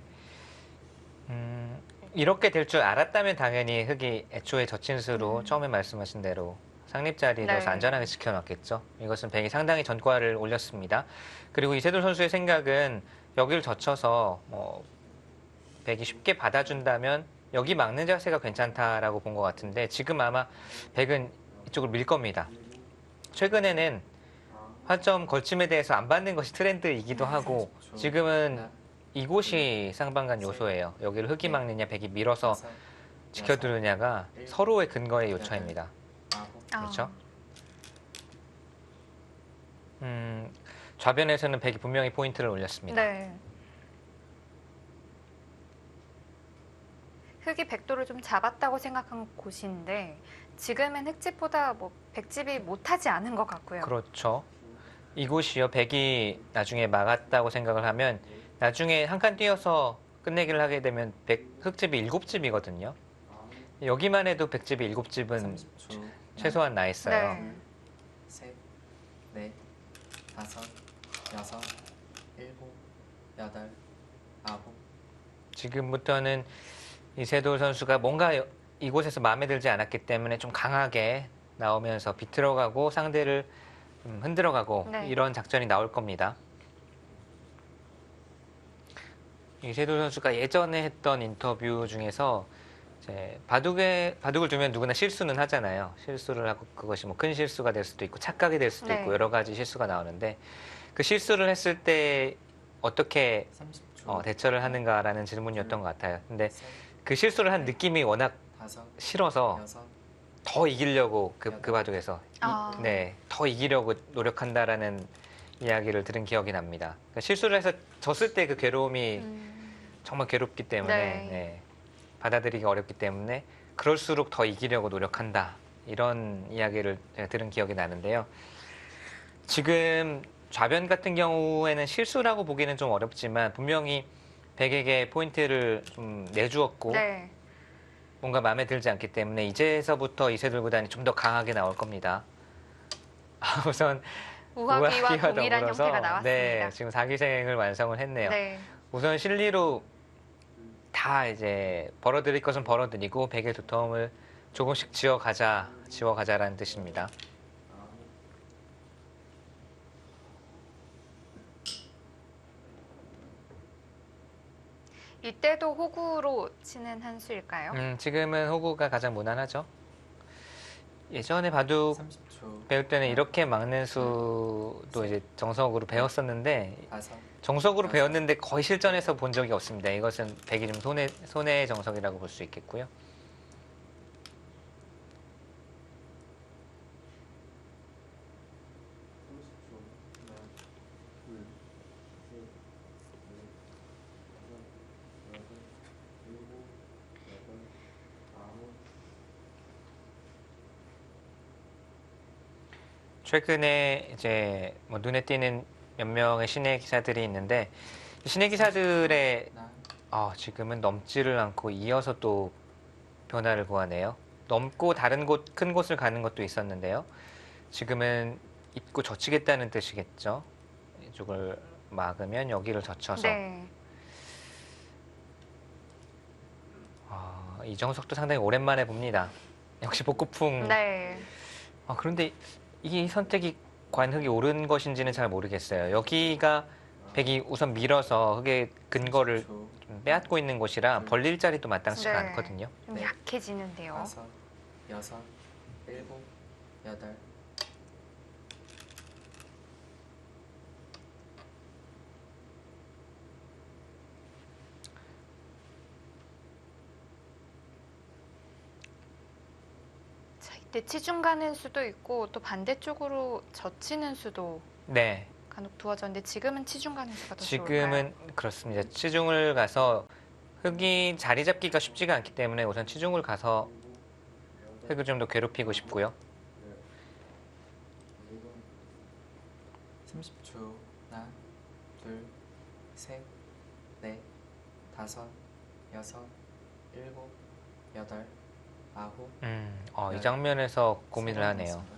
S2: 이렇게 될 줄 알았다면 당연히 흑이 애초에 젖힌 수로 처음에 말씀하신 대로 상립 자리에 넣어서
S1: 네.
S2: 안전하게 지켜놨겠죠. 이것은 백이 상당히 전과를 올렸습니다. 그리고 이세돌 선수의 생각은 여기를 젖혀서 백이 쉽게 받아준다면 여기 막는 자세가 괜찮다라고 본 것 같은데 지금 아마 백은 이쪽을 밀 겁니다. 최근에는 화점 걸침에 대해서 안 받는 것이 트렌드이기도 하고 지금은 이곳이 쌍방간 요소예요. 여기를 흑이 막느냐 백이 밀어서
S3: 다섯,
S2: 지켜두느냐가 서로의 근거의 요처입니다.
S3: 아홉.
S2: 그렇죠? 좌변에서는 백이 분명히 포인트를 올렸습니다.
S1: 네. 흑이 백도를 좀 잡았다고 생각한 곳인데 지금은 흑집보다 뭐 백집이 못하지 않은 것 같고요.
S2: 그렇죠. 이곳이요. 백이 나중에 막았다고 생각을 하면 나중에 한 칸 뛰어서 끝내기를 하게 되면 흑집이 7집이거든요. 여기만 해도 백집이 7집은
S3: 30초.
S2: 최소한 나 있어요.
S1: 네.
S3: 셋, 넷, 다섯, 여섯, 일곱, 여덟, 아홉.
S2: 지금부터는 이세돌 선수가 뭔가 이곳에서 마음에 들지 않았기 때문에 좀 강하게 나오면서 비틀어가고 상대를 흔들어가고
S1: 네.
S2: 이런 작전이 나올 겁니다. 이세돌 선수가 예전에 했던 인터뷰 중에서 이제 바둑을 두면 누구나 실수는 하잖아요. 실수를 하고 그것이 뭐 큰 실수가 될 수도 있고 착각이 될 수도
S1: 네.
S2: 있고 여러 가지 실수가 나오는데 그 실수를 했을 때 어떻게
S3: 30초.
S2: 대처를 하는가라는 질문이었던 것 같아요. 근데
S3: 셋,
S2: 그 실수를 한 느낌이 워낙
S3: 다섯,
S2: 싫어서
S3: 여섯,
S2: 더 이기려고 그 바둑에서
S1: 네.
S2: 더 이기려고 노력한다라는 이야기를 들은 기억이 납니다. 그러니까 실수를 해서 졌을 때 그 괴로움이 정말 괴롭기 때문에
S1: 네.
S2: 받아들이기 어렵기 때문에 그럴수록 더 이기려고 노력한다. 이런 이야기를 제가 들은 기억이 나는데요. 지금 좌변 같은 경우에는 실수라고 보기는 좀 어렵지만 분명히 백에게 포인트를 좀 내주었고
S1: 네.
S2: 뭔가 마음에 들지 않기 때문에 이제서부터 이세돌 구단이 좀 더 강하게 나올 겁니다. 우선
S1: 우하기와 동일한
S2: 더불어서
S1: 형태가 나왔습니다.
S2: 네, 지금 4기생을 완성을 했네요.
S1: 네.
S2: 우선 실리로 다 이제 벌어들일 것은 벌어들이고 백의 두터움을 조금씩 지워가자라는 뜻입니다.
S1: 이때도 호구로 치는 한 수일까요?
S2: 지금은 호구가 가장 무난하죠. 예전에 바둑
S3: 30초.
S2: 배울 때는 이렇게 막는 수도 이제 정석으로 배웠었는데
S3: 다섯,
S2: 정석으로 배웠는데 거의 실전에서 본 적이 없습니다. 이것은 백이 좀 손해의 정석이라고 볼 수 있겠고요. 최근에 이제 뭐 눈에 띄는 몇 명의 신예 기사들이 있는데 이 신예 기사들의 지금은 넘지를 않고 이어서 또 변화를 구하네요. 넘고 다른 곳, 큰 곳을 가는 것도 있었는데요. 지금은 입고 젖히겠다는 뜻이겠죠. 이쪽을 막으면 여기를 젖혀서.
S1: 네.
S2: 이정석도 상당히 오랜만에 봅니다. 역시 복고풍.
S1: 네.
S2: 그런데 이 선택이 과연 흙이 옳은 것인지는 잘 모르겠어요. 여기가 백이 우선 밀어서 흙의 근거를 좀 빼앗고 있는 곳이라 벌릴 자리도 마땅치가
S1: 네.
S2: 않거든요.
S1: 좀
S3: 네.
S1: 약해지는데요.
S3: 5, 6, 7, 8.
S1: 자, 이때 치중 가는 수도 있고 또 반대쪽으로 젖히는 수도
S2: 네.
S1: 간혹 두어졌는데 지금은 치중 가는 수가 더
S2: 지금은 그렇습니다. 치중을 가서 흙이 자리 잡기가 쉽지가 않기 때문에 우선 치중을 가서 흙을 좀 더 괴롭히고 싶고요.
S3: 30초. 하나, 둘, 셋, 넷, 다섯, 여섯, 일곱, 여덟, 아홉.
S2: 이 장면에서
S3: 세
S2: 고민을
S3: 번
S2: 하네요.
S3: 남았습니다.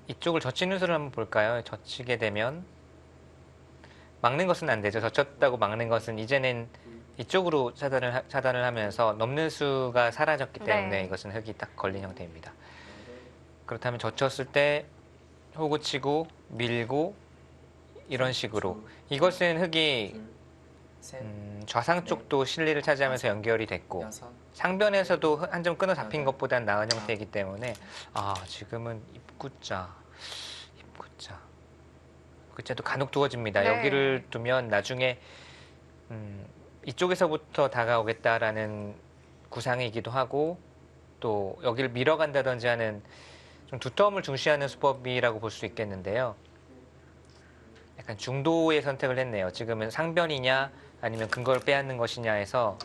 S2: 이쪽을 젖히는 수를 한번 볼까요? 젖히게 되면 막는 것은 안 되죠. 젖혔다고 막는 것은 이제는 이쪽으로 차단을 하면서 넘는 수가 사라졌기 때문에
S1: 네.
S2: 이것은 흙이 딱 걸린 형태입니다. 그렇다면 젖혔을 때 호구 치고 밀고 이런 식으로 이것은 흙이
S3: 둘, 셋,
S2: 좌상 쪽도 실리를 차지하면서 연결이 됐고
S3: 여섯,
S2: 상변에서도 한 점 끊어 잡힌 것보단 나은 형태이기 때문에 지금은 입구자도 간혹 두어집니다.
S1: 네.
S2: 여기를 두면 나중에 이쪽에서부터 다가오겠다라는 구상이기도 하고 또 여기를 밀어간다든지 하는 좀 두터움을 중시하는 수법이라고 볼 수 있겠는데요. 약간 중도의 선택을 했네요. 지금은 상변이냐 아니면 근거를 빼앗는 것이냐 해서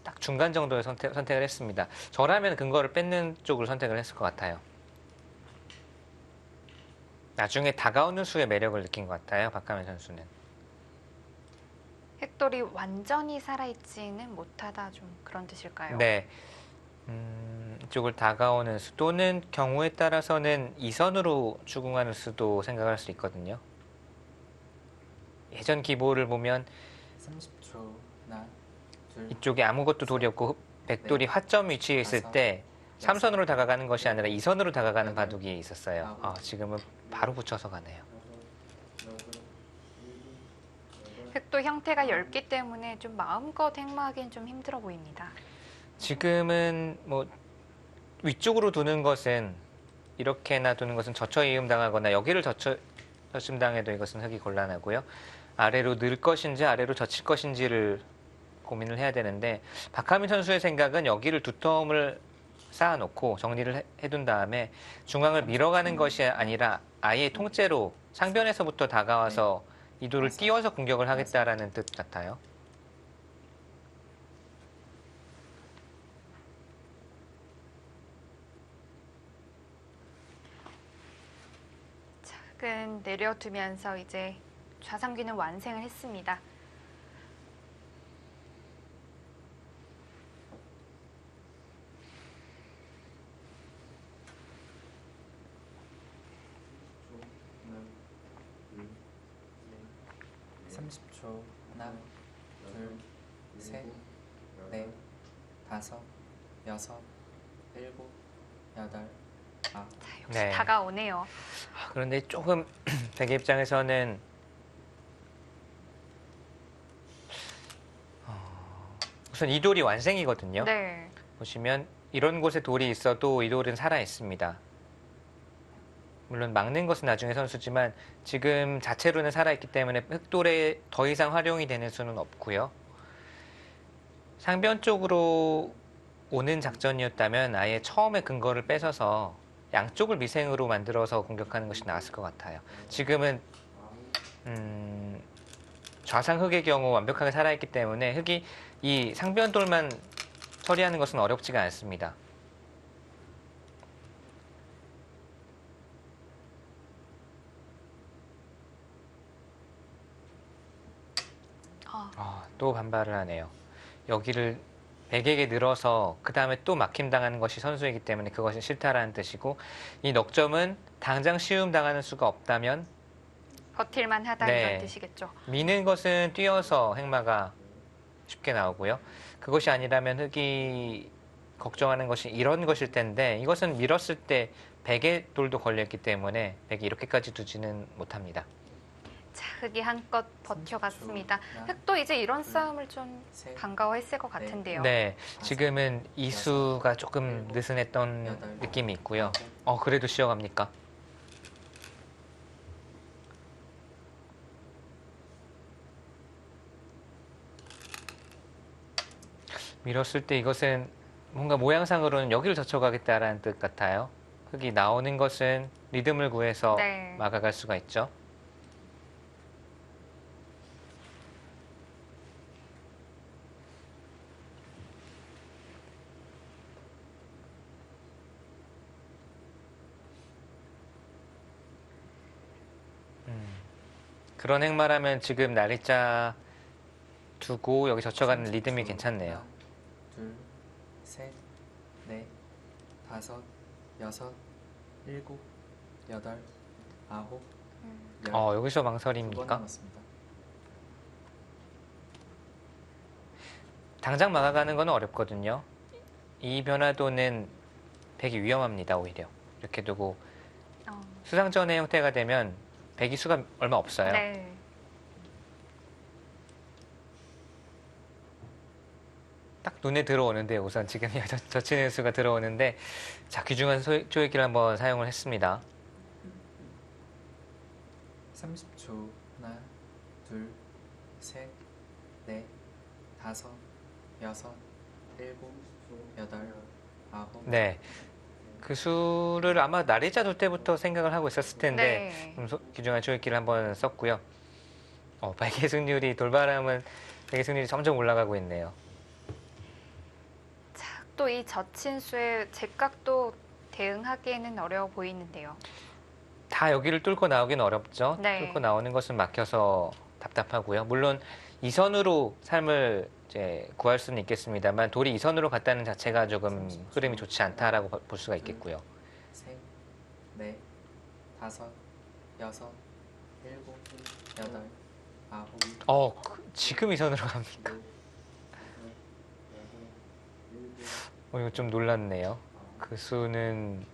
S2: 딱 중간 정도의 선택을 했습니다. 저라면 근거를 뺏는 쪽을 선택을 했을 것 같아요. 나중에 다가오는 수의 매력을 느낀 것 같아요. 박하면 선수는.
S1: 획돌이 완전히 살아있지는 못하다 좀 그런 뜻일까요?
S2: 네. 이쪽을 다가오는 수 또는 경우에 따라서는 이선으로 추궁하는 수도 생각할 수 있거든요. 예전 기보를 보면
S3: 30초. 하나, 둘,
S2: 이쪽에 아무것도 돌이 없고 백돌이 화점 위치에 있을 때 3선으로 다가가는 것이 아니라 2선으로 다가가는 바둑이 있었어요. 지금은 바로 붙여서 가네요.
S1: 획도 형태가 얇기 때문에 좀 마음껏 행마하기는 좀 힘들어 보입니다.
S2: 지금은 뭐 위쪽으로 두는 것은 이렇게나 두는 것은 젖혀 이음당하거나 여기를 젖힘당해도 이것은 흙이 곤란하고요. 아래로 늘 것인지 아래로 젖힐 것인지를 고민을 해야 되는데 박하민 선수의 생각은 여기를 두터움을 쌓아놓고 정리를 해둔 다음에 중앙을 밀어가는 것이 아니라 아예 통째로 상변에서부터 다가와서 이도를 띄워서 공격을 하겠다라는 뜻 같아요.
S1: 작은 내려두면서 이제 좌상귀는 완성을 했습니다.
S3: 하나, 둘, 셋, 넷, 다섯, 여섯, 일곱, 여덟, 아홉.
S1: 역시
S2: 네.
S1: 다가오네요.
S2: 그런데 조금 백의 입장에서는 우선 이 돌이 완생이거든요.
S1: 네.
S2: 보시면 이런 곳에 돌이 있어도 이 돌은 살아 있습니다. 물론 막는 것은 나중에 선수지만 지금 자체로는 살아있기 때문에 흑돌에 더 이상 활용이 되는 수는 없고요. 상변 쪽으로 오는 작전이었다면 아예 처음에 근거를 뺏어서 양쪽을 미생으로 만들어서 공격하는 것이 나았을 것 같아요. 지금은 좌상 흑의 경우 완벽하게 살아있기 때문에 흑이 이 상변돌만 처리하는 것은 어렵지가 않습니다. 또 반발을 하네요. 여기를 백에게 늘어서 그 다음에 또 막힘당하는 것이 선수이기 때문에 그것이 싫다라는 뜻이고, 이 넉점은 당장 시움 당하는 수가 없다면
S1: 버틸만 하다
S2: 네.
S1: 이런 뜻이겠죠.
S2: 미는 것은 뛰어서 행마가 쉽게 나오고요. 그것이 아니라면 흑이 걱정하는 것이 이런 것일 텐데, 이것은 밀었을 때 백의 돌도 걸려있기 때문에 백이 이렇게까지 두지는 못합니다.
S1: 자, 흑이 한껏 버텨갔습니다.
S3: 나,
S1: 흑도 이제 이런 싸움을 좀
S3: 셋,
S1: 반가워했을 것 같은데요.
S2: 네, 지금은 이수가 조금 느슨했던 느낌이 있고요. 그래도 쉬어갑니까? 밀었을 때 이것은 뭔가 모양상으로는 여기를 젖혀가겠다라는 뜻 같아요. 흑이 나오는 것은 리듬을 구해서
S1: 네.
S2: 막아갈 수가 있죠. 그런 행마라면 지금 날짜 두고 여기 젖혀가는 리듬이 괜찮네요.
S3: 둘, 셋, 넷, 다섯, 여섯, 일곱, 여덟, 아홉, 열.
S2: 여기서
S3: 2번
S2: 망설입니까?
S3: 남았습니다.
S2: 당장 막아가는 건 어렵거든요. 이 변화도는 백이 위험합니다, 오히려. 이렇게 두고
S1: 어,
S2: 수상전의 형태가 되면 백이 수가 얼마 없어요.
S1: 네.
S2: 딱 눈에 들어오는데 우선 지금 젖히는 수가 들어오는데, 자, 귀중한 조이기를 한번 사용을 했습니다.
S3: 30초. 하나, 둘, 셋, 넷, 다섯, 여섯, 일곱, 여덟, 아홉.
S2: 네. 그 수를 아마 날짜 둘 때부터 생각을 하고 있었을 텐데
S1: 네.
S2: 귀중한 조이기를 한번 썼고요. 백의 승률이, 돌바람은 백의 승률이 점점 올라가고 있네요.
S1: 자, 또 이 젖힌 수에 제각도 대응하기에는 어려워 보이는데요.
S2: 다 여기를 뚫고 나오긴 어렵죠.
S1: 네.
S2: 뚫고 나오는 것은 막혀서 답답하고요. 물론 이선으로 삶을 이제 구할 수는 있겠습니다만, 돌이 이선으로 갔다는 자체가 조금 흐름이 좋지 않다라고 볼 수가 있겠고요.
S3: 셋, 넷, 다섯, 여섯, 일곱, 여덟, 아홉.
S2: 지금 이선으로 갑니까? 이거 좀 놀랐네요. 그 수는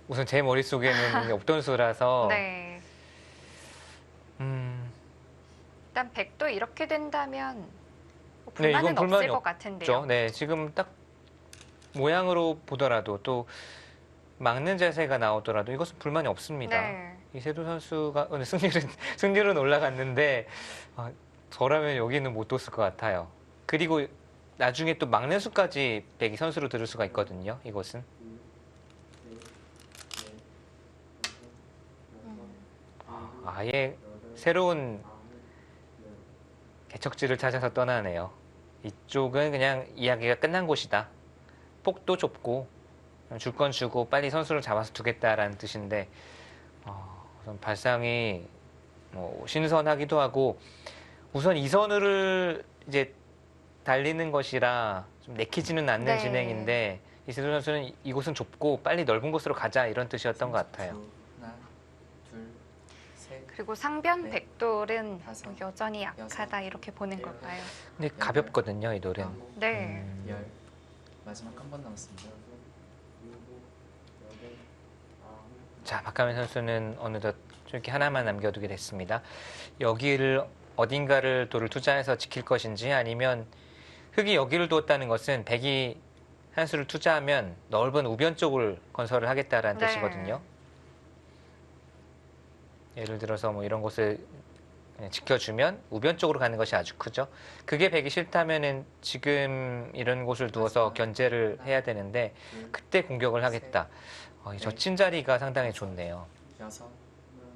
S2: 우선 제 머릿속에는 없던 수라서
S1: 네. 일단 백도 이렇게 된다면 뭐
S2: 네, 이건
S1: 불만은
S2: 불만이
S1: 없을 것 같은데요.
S2: 없죠. 네, 지금 딱 모양으로 보더라도, 또 막는 자세가 나오더라도 이것은 불만이 없습니다.
S1: 네.
S2: 이세도 선수가 오늘 승률은 올라갔는데, 저라면 여기는 못 뒀을 것 같아요. 그리고 나중에 또 막는 수까지 백이 선수로 들을 수가 있거든요. 이것은 아예 새로운 개척지를 찾아서 떠나네요. 이쪽은 그냥 이야기가 끝난 곳이다. 폭도 좁고 줄 건 주고 빨리 선수를 잡아서 두겠다라는 뜻인데, 우선 발상이 신선하기도 하고, 우선 이선을 이제 달리는 것이라 좀 내키지는 않는
S1: 네.
S2: 진행인데, 이세돌 선수는 이곳은 좁고 빨리 넓은 곳으로 가자 이런 뜻이었던 것 같아요.
S3: 하나, 둘, 셋.
S1: 그리고 상변
S3: 네.
S1: 백돌은
S3: 다섯,
S1: 여전히 약하다
S3: 여섯,
S1: 이렇게 보는
S3: 일곱,
S1: 걸까요?
S2: 근데 가볍거든요, 이 돌은.
S3: 아홉,
S1: 네.
S3: 열. 마지막 한 번 남았습니다.
S2: 자, 박하민 선수는 어느덧 이렇게 하나만 남겨두게 됐습니다. 여기를 어딘가를 돌을 투자해서 지킬 것인지, 아니면 흑이 여기를 두었다는 것은 백이 한 수를 투자하면 넓은 우변 쪽을 건설을 하겠다라는
S1: 네.
S2: 뜻이거든요. 예를 들어서 뭐 이런 곳을 그냥 지켜주면 우변 쪽으로 가는 것이 아주 크죠. 그게 백이 싫다면은 지금 이런 곳을 두어서 견제를 해야 되는데, 그때 공격을 하겠다. 이 젖힌 자리가 상당히 좋네요.
S3: 여섯,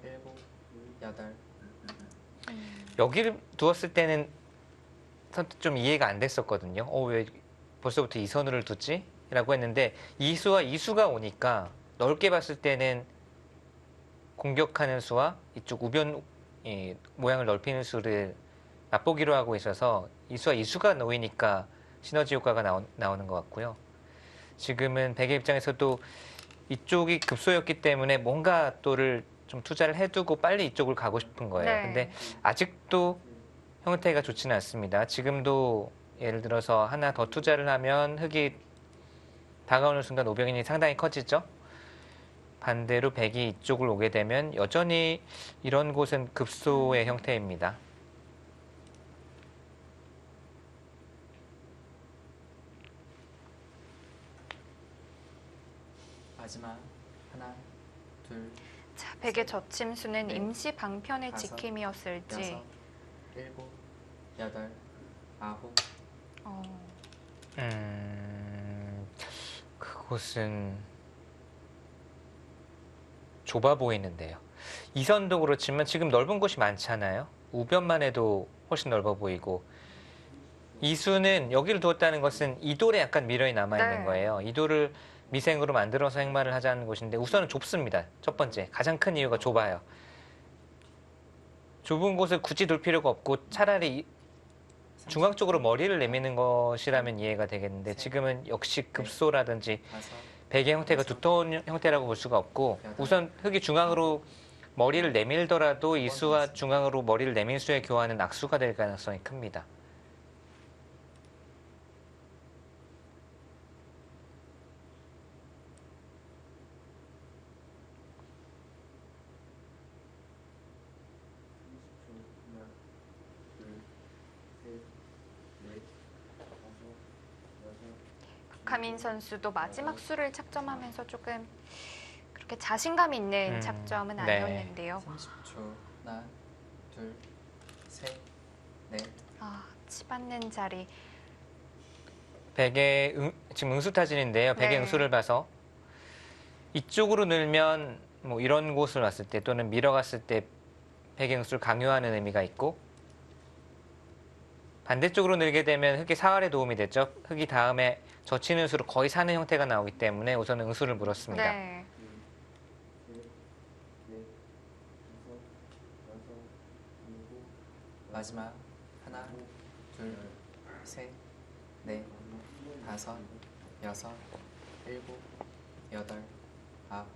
S3: 일곱, 여덟,
S2: 여기를 두었을 때는 선뜻 좀 이해가 안 됐었거든요. 왜 벌써부터 이 선을 두지? 라고 했는데 이수와 이수가 오니까 넓게 봤을 때는 공격하는 수와 이쪽 우변 모양을 넓히는 수를 맛보기로 하고 있어서 이수와 이수가 놓이니까 시너지 효과가 나오는 것 같고요. 지금은 백의 입장에서도 이쪽이 급소였기 때문에 뭔가 또를 좀 투자를 해두고 빨리 이쪽을 가고 싶은 거예요.
S1: 네.
S2: 근데 아직도 형태가 좋지는 않습니다. 지금도 예를 들어서 하나 더 투자를 하면 흙이 다가오는 순간 오병인이 상당히 커지죠. 반대로 백이 이쪽을 오게 되면 여전히 이런 곳은 급소의 형태입니다.
S3: 마지막 하나, 둘,
S1: 자, 백의 저침수는
S3: 네.
S1: 임시 방편의
S3: 다섯,
S1: 지킴이었을지.
S3: 여섯, 일곱, 여덟, 아홉.
S1: 어,
S2: 그곳은 좁아 보이는데요. 이선도 그렇지만 지금 넓은 곳이 많잖아요. 우변만 해도 훨씬 넓어 보이고 이수는 여기를 두었다는 것은 이돌에 약간 미련이 남아있는
S1: 네.
S2: 거예요. 이돌을 미생으로 만들어서 행마를 하자는 곳인데 우선은 좁습니다. 첫 번째 가장 큰 이유가 좁아요. 좁은 곳을 굳이 둘 필요가 없고 차라리 중앙 쪽으로 머리를 내미는 것이라면 이해가 되겠는데 지금은 역시 급소라든지
S3: 다섯,
S2: 백의 형태가 두터운 형태라고 볼 수가 없고 우선 흙이 중앙으로 머리를 내밀더라도 이수와 중앙으로 머리를 내민 수의 교환은 악수가 될 가능성이 큽니다.
S1: 박하민 선수도 마지막 수를 착점하면서 조금 그렇게 자신감 있는 착점은
S2: 네.
S1: 아니었는데요.
S3: 30초. 하나, 둘, 셋, 넷.
S1: 아, 치받는 자리.
S2: 백의 지금 응수타진인데요. 백의
S1: 네.
S2: 응수를 봐서 이쪽으로 늘면 뭐 이런 곳을 왔을 때 또는 밀어갔을 때 백의 응수를 강요하는 의미가 있고 반대쪽으로 늘게 되면 흙이 사활에 도움이 됐죠. 흙이 다음에 젖히는 수로 거의 사는 형태가 나오기 때문에 우선 응수를 물었습니다.
S1: 네.
S3: 마지막 하나, 둘, 셋, 넷, 다섯, 여섯, 일곱, 여덟, 아홉.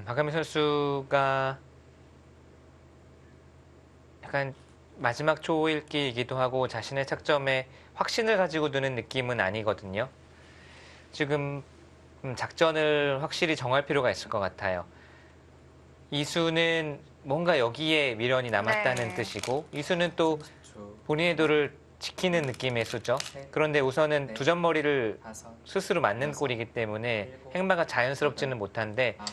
S2: 박하민 선수가 약간 마지막 초읽기이기도 하고 자신의 착점에 확신을 가지고 드는 느낌은 아니거든요. 지금 작전을 확실히 정할 필요가 있을 것 같아요. 이수는 뭔가 여기에 미련이 남았다는
S1: 네.
S2: 뜻이고 이수는 또
S3: 30초.
S2: 본인의 도를 지키는 느낌의 수죠. 그런데 우선은 두 점머리를
S3: 다섯,
S2: 스스로 맞는 꼴이기 때문에 행마가 자연스럽지는 못한데
S3: 아홉.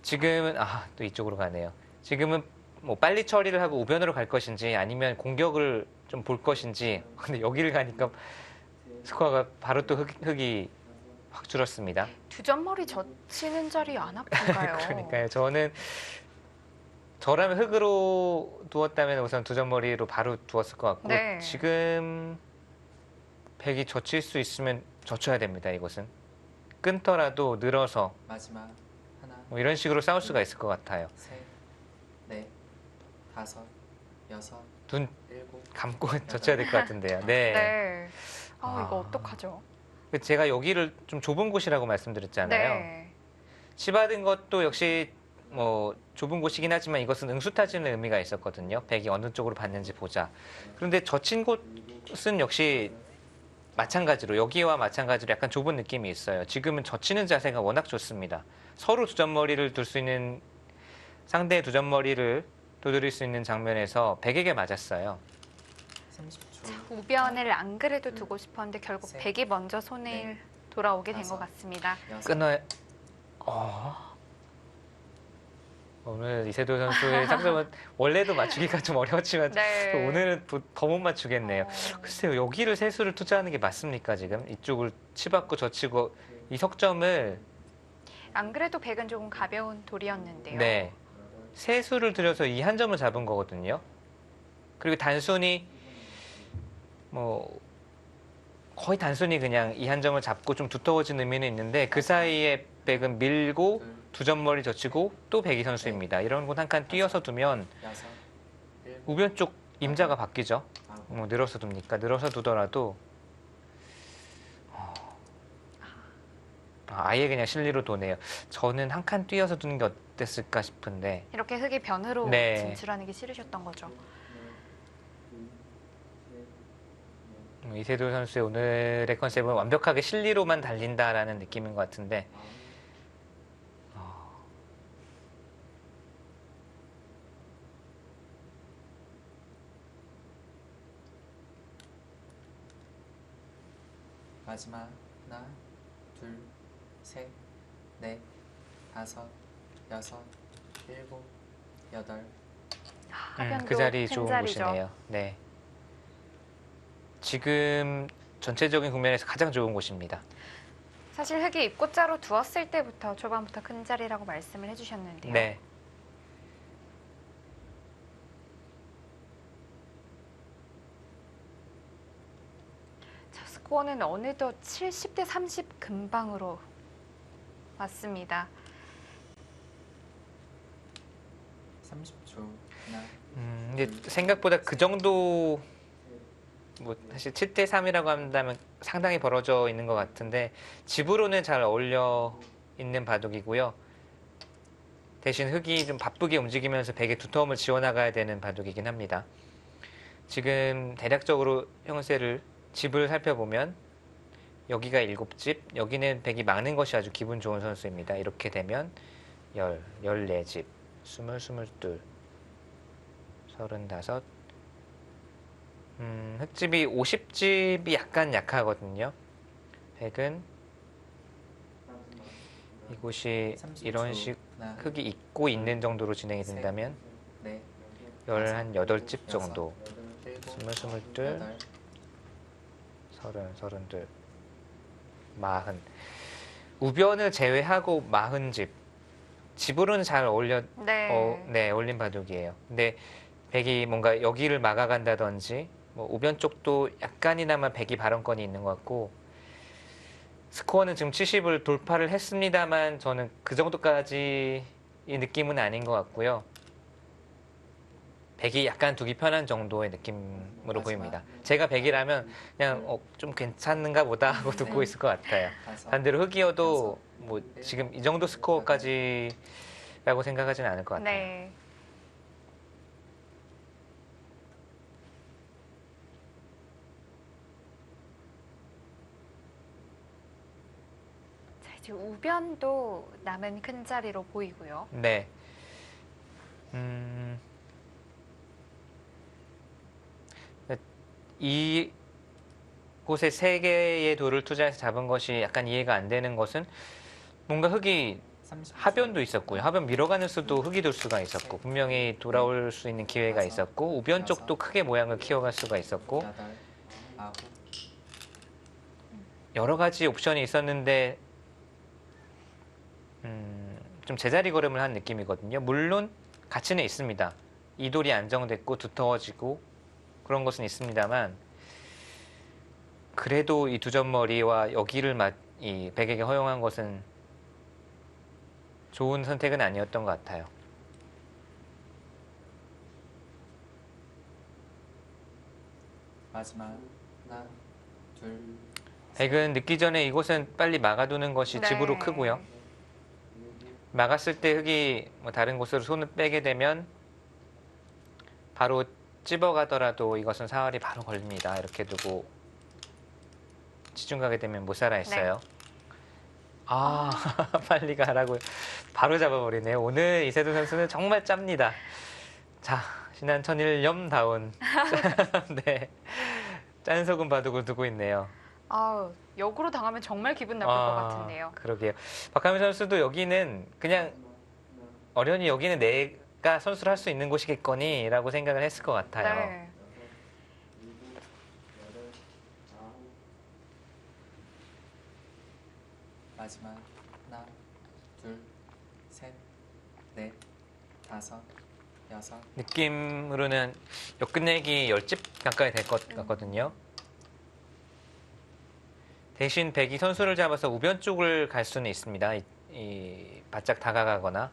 S2: 지금은 또 이쪽으로 가네요. 지금은 뭐 빨리 처리를 하고 우변으로 갈 것인지 아니면 공격을 좀 볼 것인지 근데 여기를 가니까 스코어가 바로 또 흙이 확 줄었습니다.
S1: 두 점머리 젖히는 자리 안 아픈가요?
S2: 그러니까요. 저라면 흙으로 두었다면 우선 두 점머리로 바로 두었을 것 같고
S1: 네.
S2: 지금 백이 젖힐 수 있으면 젖혀야 됩니다. 이것은 끊더라도 늘어서
S3: 마지막 하나,
S2: 뭐 이런 식으로 싸울 수가 있을 것 같아요.
S3: 셋, 넷, 다섯, 여섯,
S2: 눈
S3: 일곱.
S2: 감고 젖혀야 될 것 같은데요. 네.
S1: 네. 아, 이거
S2: 아.
S1: 어떡하죠?
S2: 제가 여기를 좀 좁은 곳이라고 말씀드렸잖아요.
S1: 네.
S2: 치받은 것도 역시 뭐 좁은 곳이긴 하지만 이것은 응수타지는 의미가 있었거든요. 백이 어느 쪽으로 받는지 보자. 그런데 젖힌 곳은 역시 마찬가지로 여기와 마찬가지로 약간 좁은 느낌이 있어요. 지금은 젖히는 자세가 워낙 좋습니다. 서로 두 점머리를 둘 수 있는 상대의 두 점머리를 두드릴 수 있는 장면에서 백에게 맞았어요.
S3: 30초.
S1: 우변을 안 그래도 두고 싶었는데 결국
S3: 셋,
S1: 백이 먼저 손을
S3: 넷,
S1: 돌아오게 된 것
S3: 다섯,
S1: 같습니다.
S3: 여섯.
S2: 끊어야 오늘 이세돌 선수의 상점은 원래도 맞추기가 좀 어려웠지만
S1: 네.
S2: 또 오늘은 더 못 맞추겠네요.
S1: 어.
S2: 글쎄요, 여기를 세수를 투자하는 게 맞습니까, 지금? 이쪽을 치받고 젖히고 이 석점을
S1: 안 그래도 백은 조금 가벼운 돌이었는데요.
S2: 네, 세 수를 들여서 이 한 점을 잡은 거거든요. 그리고 단순히 뭐 거의 단순히 그냥 이 한 점을 잡고 좀 두터워진 의미는 있는데 그 사이에 백은 밀고 두 점머리 젖히고 또 백이 선수입니다. 이런 곳 한 칸 띄어서 두면
S3: 여섯, 일곱,
S2: 우변 쪽 임자가 바뀌죠.
S3: 아홉,
S2: 뭐 늘어서 둡니까? 늘어서 두더라도 아예 그냥 실리로 도네요. 저는 한 칸 띄어서 두는 게 어땠을까 싶은데
S1: 이렇게 흙이 변으로
S2: 네.
S1: 진출하는 게 싫으셨던 거죠.
S2: 이세돌 선수의 오늘의 컨셉은 완벽하게 실리로만 달린다라는 느낌인 것 같은데
S3: 마지막 하나, 둘, 셋, 넷, 다섯, 여섯, 일곱, 여덟.
S1: 하변도
S2: 그 자리
S1: 큰
S2: 좋은
S1: 자리죠.
S2: 곳이네요. 네. 지금 전체적인 국면에서 가장 좋은 곳입니다.
S1: 사실 흙이 입고자로 두었을 때부터 초반부터 큰 자리라고 말씀을 해주셨는데요.
S2: 네.
S1: 자, 스코어는 어느덧 70대 30 근방으로 왔습니다.
S3: 30초. 하나,
S2: 근데 생각보다 그 정도 뭐 사실 7대 3이라고 한다면 상당히 벌어져 있는 것 같은데 집으로는 잘 어울려 있는 바둑이고요. 대신 흙이 좀 바쁘게 움직이면서 백의 두터움을 지워나가야 되는 바둑이긴 합니다. 지금 대략적으로 형세를 집을 살펴보면 여기가 7집, 여기는 백이 막는 것이 아주 기분 좋은 선수입니다. 이렇게 되면 14집, 22, 35, 흙집이 50집이 약간 약하거든요. 백은 이곳이
S3: 30초.
S2: 이런 식
S3: 하나,
S2: 흙이 있고 있는 정도로 진행이 된다면
S3: 넷,
S2: 18집 정도,
S3: 일곱,
S2: 22,
S3: 여덟,
S2: 32, 40. 우변을 제외하고 40집. 집으로는 잘
S1: 네.
S2: 네, 어울린 바둑이에요. 근데 백이 뭔가 여기를 막아간다든지, 뭐 우변 쪽도 약간이나마 백이 발언권이 있는 것 같고, 스코어는 지금 70을 돌파를 했습니다만, 저는 그 정도까지 이 느낌은 아닌 것 같고요. 백이 약간 두기 편한 정도의 느낌으로 보입니다. 제가 백이라면 그냥 좀 괜찮은가 보다 하고 듣고 있을 것 같아요.
S3: 다섯,
S2: 반대로 흙이어도 뭐 지금 이 정도 스코어까지라고 생각하지는 않을 것 같아요.
S1: 네. 자, 이제 우변도 남은 큰 자리로 보이고요.
S2: 네. 이 곳에 3개의 돌을 투자해서 잡은 것이 약간 이해가 안 되는 것은 뭔가 흙이
S3: 30초.
S2: 하변도 있었고요. 하변 밀어가는 수도 흙이 돌 수가 있었고 분명히 돌아올 수 있는 기회가 있었고 우변 쪽도 크게 모양을 키워갈 수가 있었고
S3: 여덟, 아홉,
S2: 여러 가지 옵션이 있었는데 좀 제자리 걸음을 한 느낌이거든요. 물론 가치는 있습니다. 이 돌이 안정됐고 두터워지고 그런 것은 있습니다만 그래도 이 두 점머리와 여기를 이 백에게 허용한 것은 좋은 선택은 아니었던 것 같아요.
S3: 마지막 하나, 둘,
S2: 백은 늦기 전에 이곳은 빨리 막아두는 것이
S1: 네.
S2: 집으로 크고요. 막았을 때 흙이 뭐 다른 곳으로 손을 빼게 되면 바로 찝어가더라도 이것은 사활이 바로 걸립니다. 이렇게 두고 치중 가게 되면 못 살아 있어요. 아, 빨리 가라고 바로 잡아버리네요. 오늘 이세돌 선수는 정말 짭니다. 자, 신한 천일염다운 네, 짠소금 바둑을 두고 있네요.
S1: 아우, 역으로 당하면 정말 기분 나쁠 것 같은데요.
S2: 그러게요. 박하민 선수도 여기는 그냥 어련히 여기는 내가 선수를 할 수 있는 곳이겠거니라고 생각을 했을 것 같아요.
S1: 네.
S3: 마지막 하나, 둘, 셋, 넷, 다섯, 여섯.
S2: 느낌으로는 끝내기 10집 가까이 될 것 같거든요. 대신 백이 선수를 잡아서 우변 쪽을 갈 수는 있습니다. 바짝 다가가거나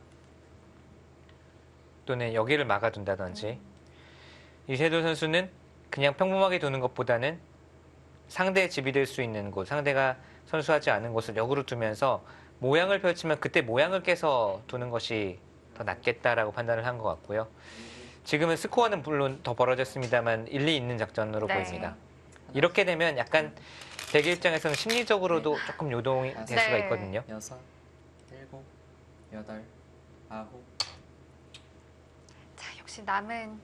S2: 또는 여기를 막아둔다든지. 이세돌 선수는 그냥 평범하게 도는 것보다는 상대의 집이 될 수 있는 곳, 상대가 선수하지 않은 곳을 역으로 두면서 모양을 펼치면 그때 모양을 깨서 두는 것이 더 낫겠다라고 판단을 한 것 같고요. 지금은 스코어는 물론 더 벌어졌습니다만 일리 있는 작전으로
S1: 네.
S2: 보입니다. 이렇게 되면 약간 대기 입장에서는 심리적으로도 조금 요동이 될 수가
S1: 네.
S2: 있거든요.
S3: 여섯, 일곱, 여덟, 아홉.
S1: 자, 역시 남은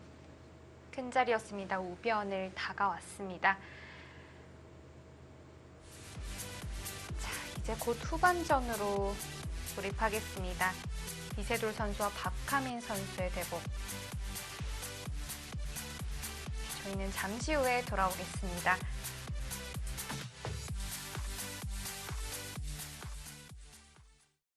S1: 큰 자리였습니다. 우변을 다가왔습니다. 자, 이제 곧 후반전으로 돌입하겠습니다. 이세돌 선수와 박하민 선수의 대복. 저희는 잠시 후에 돌아오겠습니다.